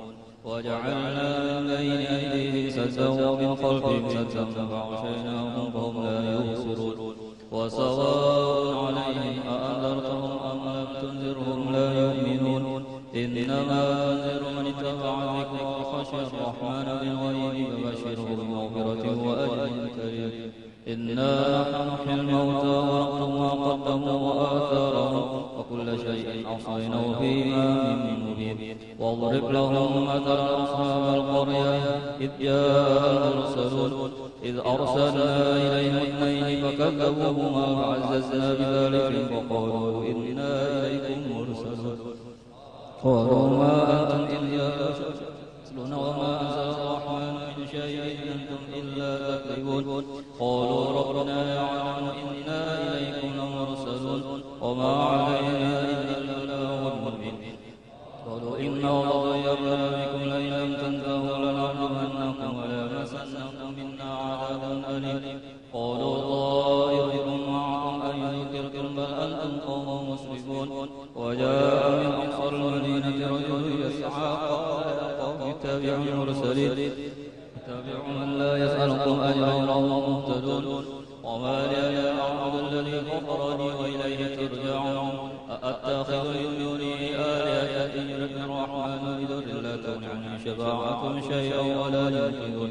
وجعلنا من بين أيديهم سدا ومن خلفهم سدا فأغشيناهم فهم لا يبصرون وسواء عليهم أأنذرتهم أم لم تنذرهم لا يؤمنون إنما تنذر من اتبع الذكر وخشي الرحمن بالغيب فبشره بمغفرة وأجر كريم إنا نحن نحيي الموتى ونكتب ما قدموا وآثارهم وكل شيء أحصيناه في إمام مبين واضرب لهم مثلا أصحاب القرية إذ جاء المرسلون إذ أرسلنا إليهم اثنين فكذبوهما فعززنا بثالث فقالوا إنا إليكم مرسلون قالوا ما أنتم إلا بشر مثلنا وما أنزل الرحمن من شيء إن أنتم إلا تكذبون قالوا ربنا يعلم إنا إليكم لمرسلون وما علينا إلا البلاغ المبين قالوا إنا تطيرنا بكم لئن لم تنتهوا لنرجمنكم وليمسنكم منا عذاب أليم قالوا طائركم معكم أن يذكركم بل أنتم قوم مسرفون وجاء من أقصى المدينة رجل يسعى قال يا قوم اتبعوا المرسلين اتبعوا من لا يسألكم أجرا وهم مهتدون وما لي لا أعبد الذي فطرني وإليه ترجعون أأتخذ من دونه آلهة إن يردني الرحمن بضر لا تغن عني شفاعتهم شيئا ولا ينقذون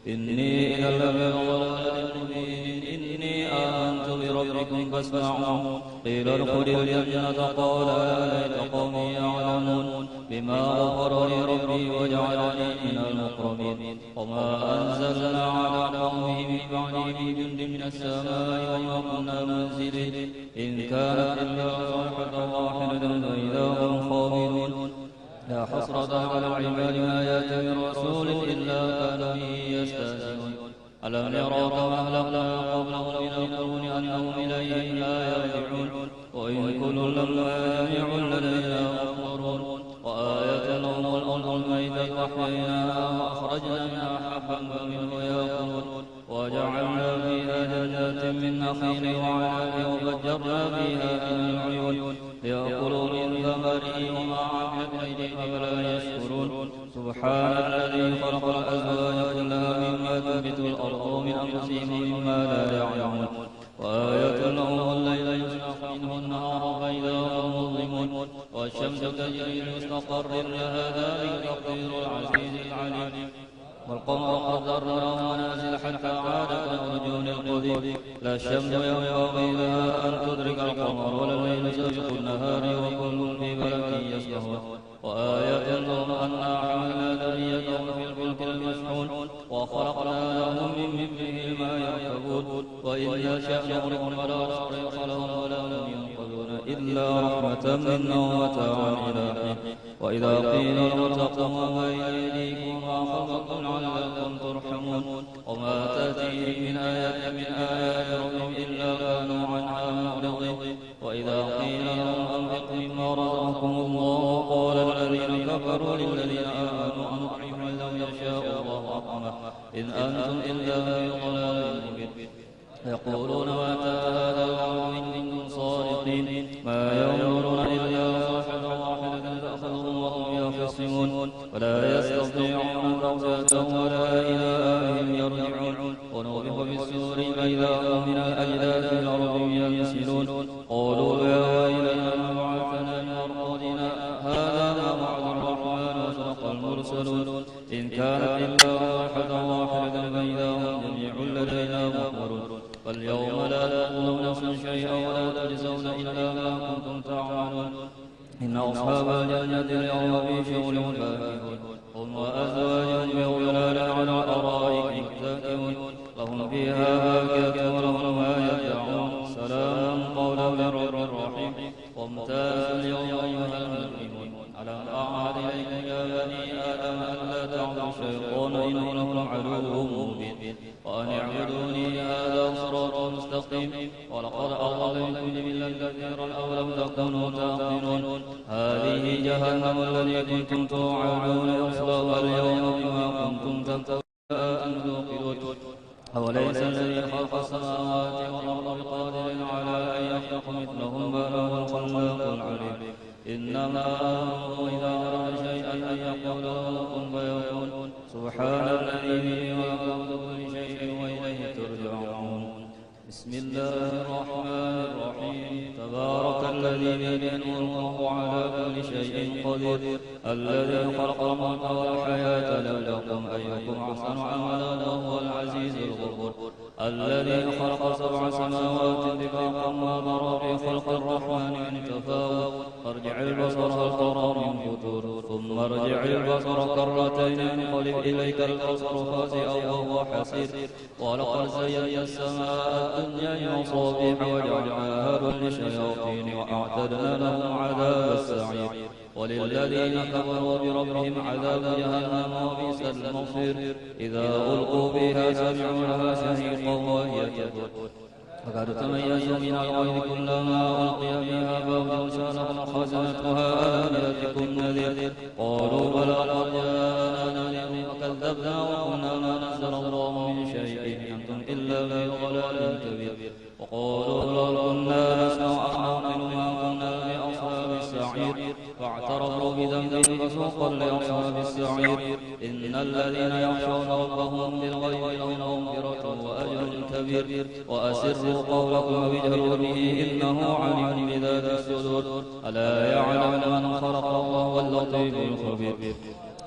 إني إذا لفي ضلال مبين إني آمنت بربكم فاسمعون قيل ادخل الجنة قال يا ليت قومي يعلمون بما غفر لي ربي وجعلني من المكرمين وما أنزلنا على قومه من بعده من جند من السماء وما كنا منزلين إن كانت إلا صيحة واحدة فإذا هم خامدون يا حسرة على العباد ما يأتي من رسول إلا كانوا به يستهزئون ألم يروا كما أهلكنا قبلهم من القرون أنهم إليهم لا يرجعون وإن كل لما جميع لدينا محضرون وآية لهم الأرض الميتة أحييناها وأخرجنا منها حبا فمنه يأكلون وجعلنا فيها جنات من نخيل وعناب وفجرنا فيها من العيون ليأكلوا من ثمره وما عملت أيديهم فلا يشكرون سبحان الذي خلق الأزواج كلها مما تنبت الأرض من أنفسهم ومما لا يعلمون وآية لهم الليل يسلخ منه النهار فإذا هم مظلمون والشمس تجري لمستقر لها ذلك تقدير العزيز العليم والقمر قدرناه منازل حتى عاد كالرجون القديم لا الشمس ينبغي لها أن تدرك القمر ولا الليل سابق النهار وكل في فلك يسبحون وآية لهم أنا حملنا ذريتهم في الفلك المشحون وخلقنا لهم من مثله ما يركبون وإن يشاء نغرقهم فلا نصرخ لهم ولا هم ينقذون إلا رحمة منا ومتاعا إلى حين وإذا قيل لهم اتقوا ما بين أيديكم وما خلفكم لعلكم ترحمون وما تأتيهم من آية من آيات ربهم إلا كانوا عنها معرضين وإذا قيل لهم أنفقوا مما رزقكم الله قال الذين كفروا للذين آمنوا أنطعم من لم يشاء الله أطعمه إن أنتم إلا في ضلال مبين يقولون متى هذا الوعد إن كنتم صادقين ما ينظرون إلا صيحة واحدة تأخذهم وهم يخصمون ولا يستطيعون توسعة ولا إلى أهلهم يرجعون ونفخ في السور فإذا هم من الأجداث في الأرض ينسلون قالوا يا ويلنا ما بعثنا من مرقدنا هذا ما وعد الرحمن وصدق المرسلون إن كانت إلا صيحة واحدة فإذا هم جميع لدينا محضرون فاليوم لا تظلم نفس شيئا ولا تجزون إلا ما كنتم تعملون إن أصحاب الجنة اليوم في شغل فاكهون هم وأزواجهم بظلال على الأرائك متكئون لهم فيها فاكهة ولهم ما يدعون سلام قولا من رب رحيم وامتازوا اليوم أيها المجرمون ألم أعهد إليكم يا بني آدم ألا تعبدوا الشيطان إنه لكم عدو مبين وأن اعبدوني هذا صراط مستقيم ولقد أضل منكم جبلا كثيرا أولم تكونوا تعقلون هذه جهنم التي كنتم توعدون يصلوها اليوم بما كنتم تكفرون أن توقدوا أوليس الذي خلق السماوات والأرض بقادر على أن يخلق مثلهم بل هو الخلاق العليم إنما أمره إذا أراد شيئا أن يقول له كن فيكون سبحان الذي به ملكوت كل شيء وإليه ترجعون بسم الله الرحمن الرحيم تبارك الذي بيده الملك وهو على كل شيء قدير الذي خلق الموت والحياة ليبلوكم أيكم أحسن عملا وهو العزيز الغفور الذي خلق 7 سماوات طباقا ما ترى في خلق الرحمن من تفاوت ارجع البصر هل ترى من فطور ثم ارجع البصر كرتين ينقلب إليك البصر خاسئا وهو حسير ولقد زينا السماء الدنيا بمصابيح وجعلناها للشياطين وأعتدنا لهم عذاب السعير وللذين كفروا بربهم عذاب جهنم وبئس المصير إذا ألقوا بها سمعوا لها شهيقا وهي تفور فقد تميزوا من الغيظ كلما ألقي فيها فوج سألهم خزنتها ألم يأتكم نذير قالوا بلى قد جاءنا نذير فكذبنا وقلنا ما نزل الله من شيء إن أنتم إلا في ضلال كبير وقالوا لو كنا نسمع أو نعقل ما كنا بأصحاب السعير فاعترفوا بذنبهم فسوقا لأصحاب السعير إن الذين يخشون ربهم بالغيب لهم مغفرة وأجر كبير وأسروا قولكم واجهروا به إنه عليم بذات الصدور ألا يعلم من خلق وهو اللطيف الخبير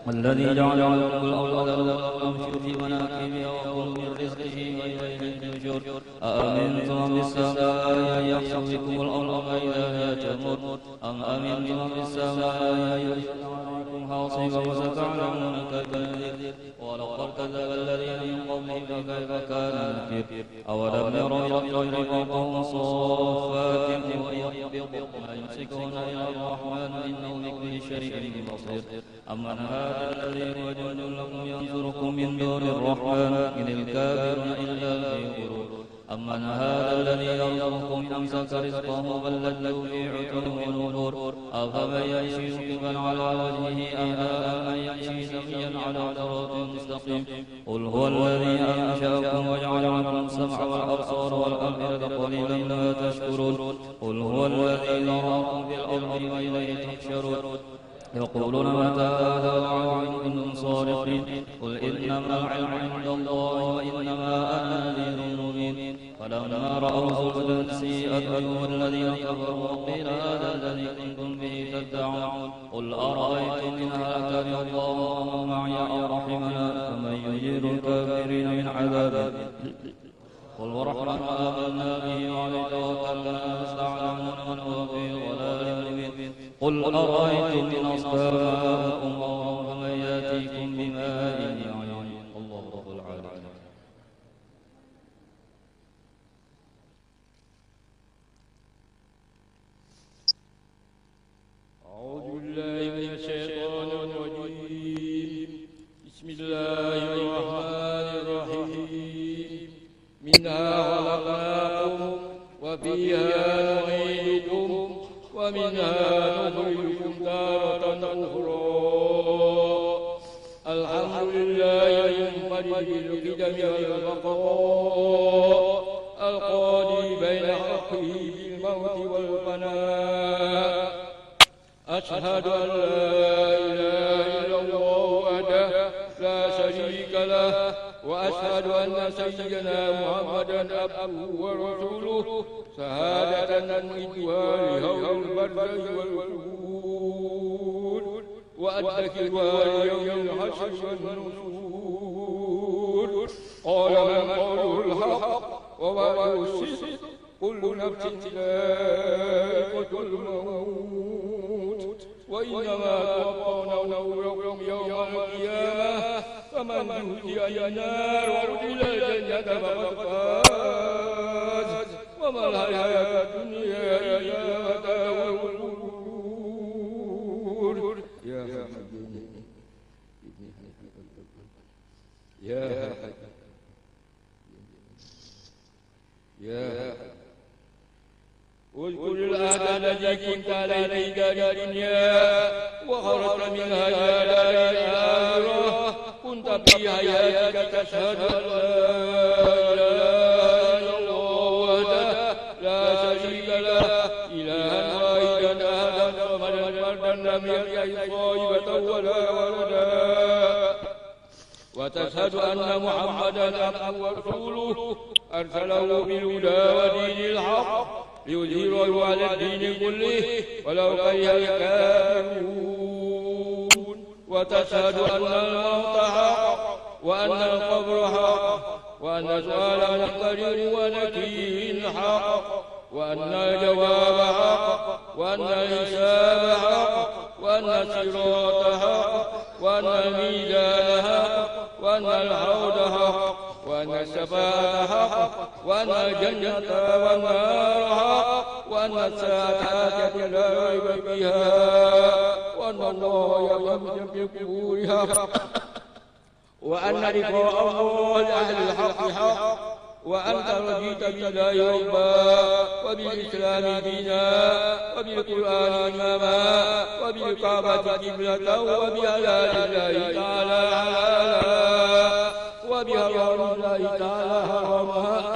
الذي جعل لكم الأرض وامشوا في مناكبها وكلوا من رزقه وإليه النشور أأمنتم من بالسماء أن يخسف بكم الأرض فإذا هي تمور أم أمنتم من بالسماء أن يرسل عليكم حاصبا وستعلمون كيف نذير ولقد كذب الذين من قبلهم فكيف كان نكير أولم يروا إلى الطير فوقهم صافات ويقبضن ما يمسكهن إلا الرحمن إنه بكل شيء بصير أمن هذا الذي هو جند لكم ينصركم من دون الرحمن إن الكافرون إلا في غرور أمن هذا الذي يرزقكم إن أمسك رزقه بل لجوا في عتو ونفور أفمن يمشي مكبا على وجهه أهدى أن يمشي سويا على صراط مستقيم قل هو الذي أنشأكم وجعل لكم السمع والأبصار والأفئدة قليلا ما تشكرون قل هو الذي ذراكم في الأرض وإليه تحشرون يقولون متى هذا الوعد إن كنتم صادقين قل إنما العلم عند الله وإنما أنا نذير مبين فلما رأوا زلفا سيئت وجوه الذين كفروا وقيل هذا الذي كنتم به تدعون قل أرأيتم إن هلكني الله ومن معي أو رحمنا فمن يجير الكافرين من عذاب قل ورحمن آمنا به وعليه توكلنا فاستعلمون من هو في ضلال مبين قل أرأيتم إن أصبح ماؤكم غورا فمن يأتيكم بماء معين الله رب العالمين. أعوذ بالله من الشيطان الرجيم بسم الله الرحمن الرحيم منها خلقناكم وفيها نعيدكم ومنها نخرجكم تارة أخرى الحمد لله المنفرد بالقدم والبقاء القاضي بين حقه بالموت والفناء أشهد أن لا إله إلا الله وحده لا شريك له وأشهد أن سيدنا محمدا عبده ورسوله شهادة نمدها لهول البرزخ والوجود وأدخلها ليوم الحشر والنشور قال من قوله الحق ووعده الصدق كل نفس ذائقة الموت وإنما توفون أجوركم يوم القيامة فمن يهدي عن النار وأدخل الجنة فقد فاز وما الحياة الدنيا إلا متاع الغرور الذي كنت عليه في دار الدنيا وخرجت منها إلى دار الآخرة كنت في حياتك تشهد أن لا إله إلا الله وحده لا شريك له إلها واحدا أحدا صمدا فردا لم يلد صاحبة ولا ولدا وتشهد أن محمدا عبده ورسوله أرسله بالهدى ودين الحق ليظهره على الدين كله ولو كره الكافرون وتشهد أن الموت حق وأن القبر حق وأن سؤال مقتدر ونكير حق وأن الجواب حق وأن الحساب حق وأن الصراط حق وأن الميزان حق وأن الحوض حق وأن الشفاعة حق وأن الجنة والنار حق وأن الساعة لا ريب فيها وأن الله يقوم بقبورها وأن لقاء الله لأهل الحق حق وأنت رضيت بالله ربا وبالإسلام دينا وبالقرآن إماما وبالكعبة قبلة وبحلال الله تعالى حلالا وبحرام الله تعالى حرما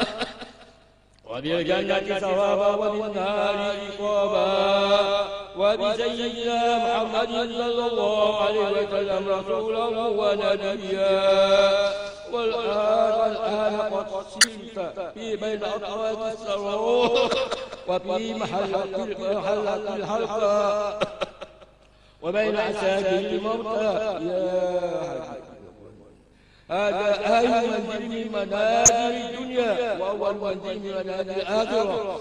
وبالجنة ثوابا وبالنار عقابا وبسيدنا محمد صلى الله عليه وسلم رسولا ونبيا والآن قد سرت في بين أطراف السرور وفي محلة الحلقة وبين عساكر الموتى يا هذا آي منزل من منازل الدنيا وأول منزل من منازل الآخرة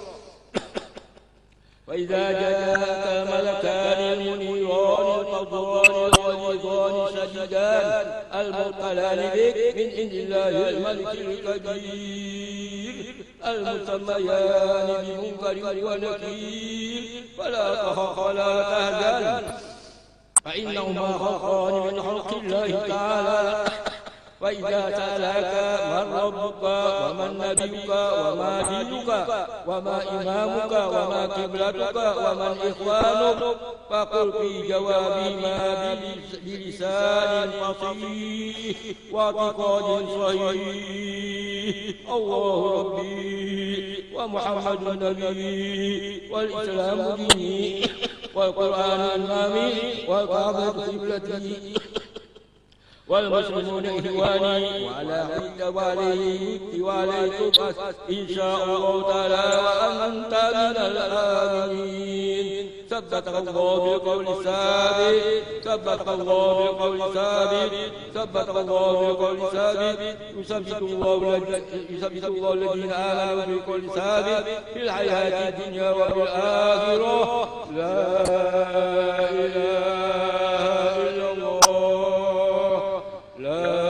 وإذا جاءك ملكان المنيران القبران الغليظان الشديدان المرسلان بك من عند الله الملك القدير المسميان بمنكر ونكير فلا تخف ولا تهزن فإنهما خلقان من خلق الله تعالى وإذا سألك من ربك ومن نبيك وما دينك وما إمامك وما قبلتك ومن إخوانك فقل في جوابهما بلسان فصيح واعتقاد صحيح الله ربي ومحمد نبي والإسلام ديني والقرآن إمامي والكعبة قبلتي والمسلمون إخواني وعلى حد وعليك إن شاء الله تعالى وأنت من الآمنين ثبتك الله بالقول الثابت ثبتك الله بالقول الثابت ثبتك الله بالقول الثابت يثبت الله الذين آمنوا بالقول الثابت في الحياة الدنيا وفي الآخرة لا إله إلا الله لا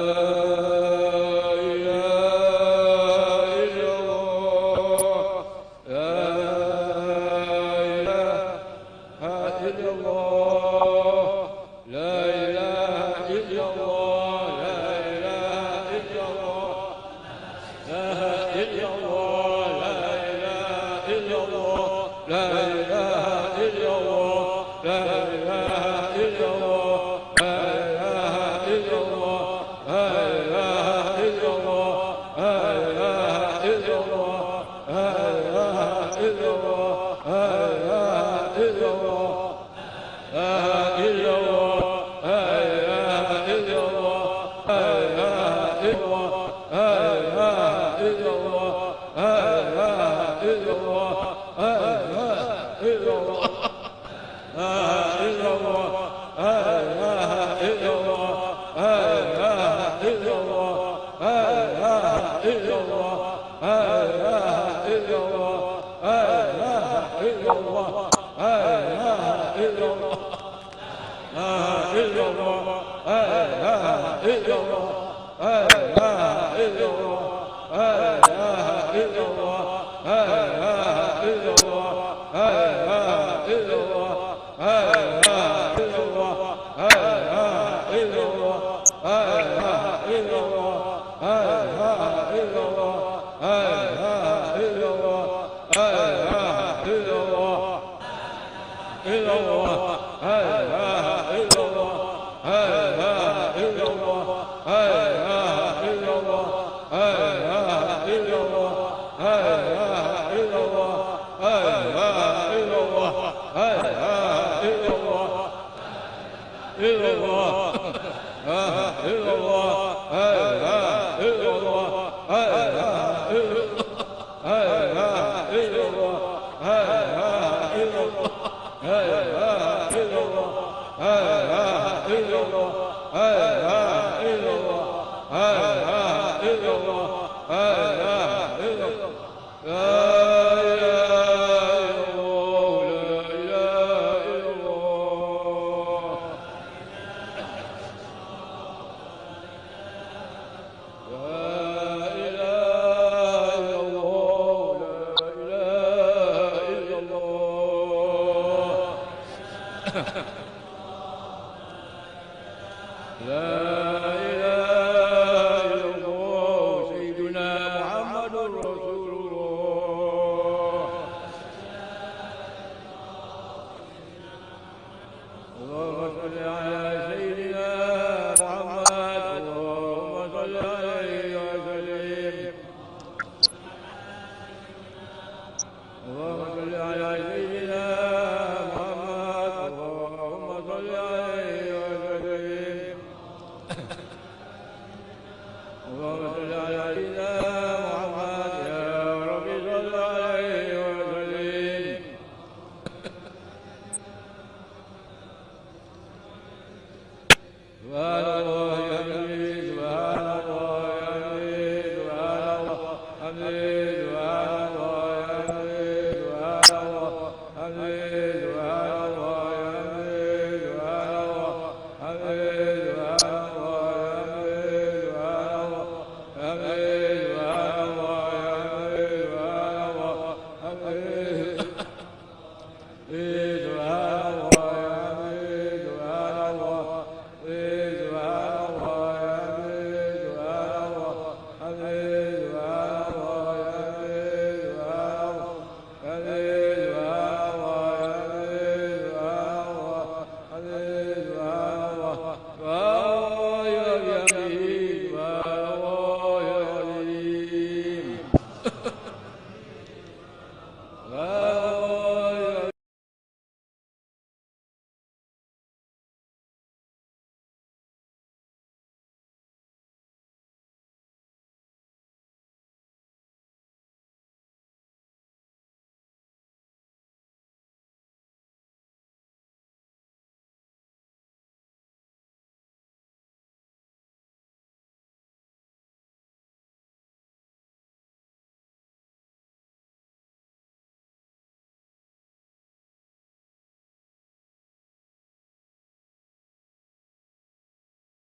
إلا الله لا إله إلا الله لا إله إلا الله لا إله إلا الله لا إله إلا الله لا إله إلا الله لا إله إلا الله لا إله إلا الله إلا الله لا إلا الله لا إله إلا الله لا إله إلا الله لا إله إلا الله لا إله إلا الله لا إله إلا الله لا إله إلا الله لا إله إلا الله لا إله إلا الله لا إذ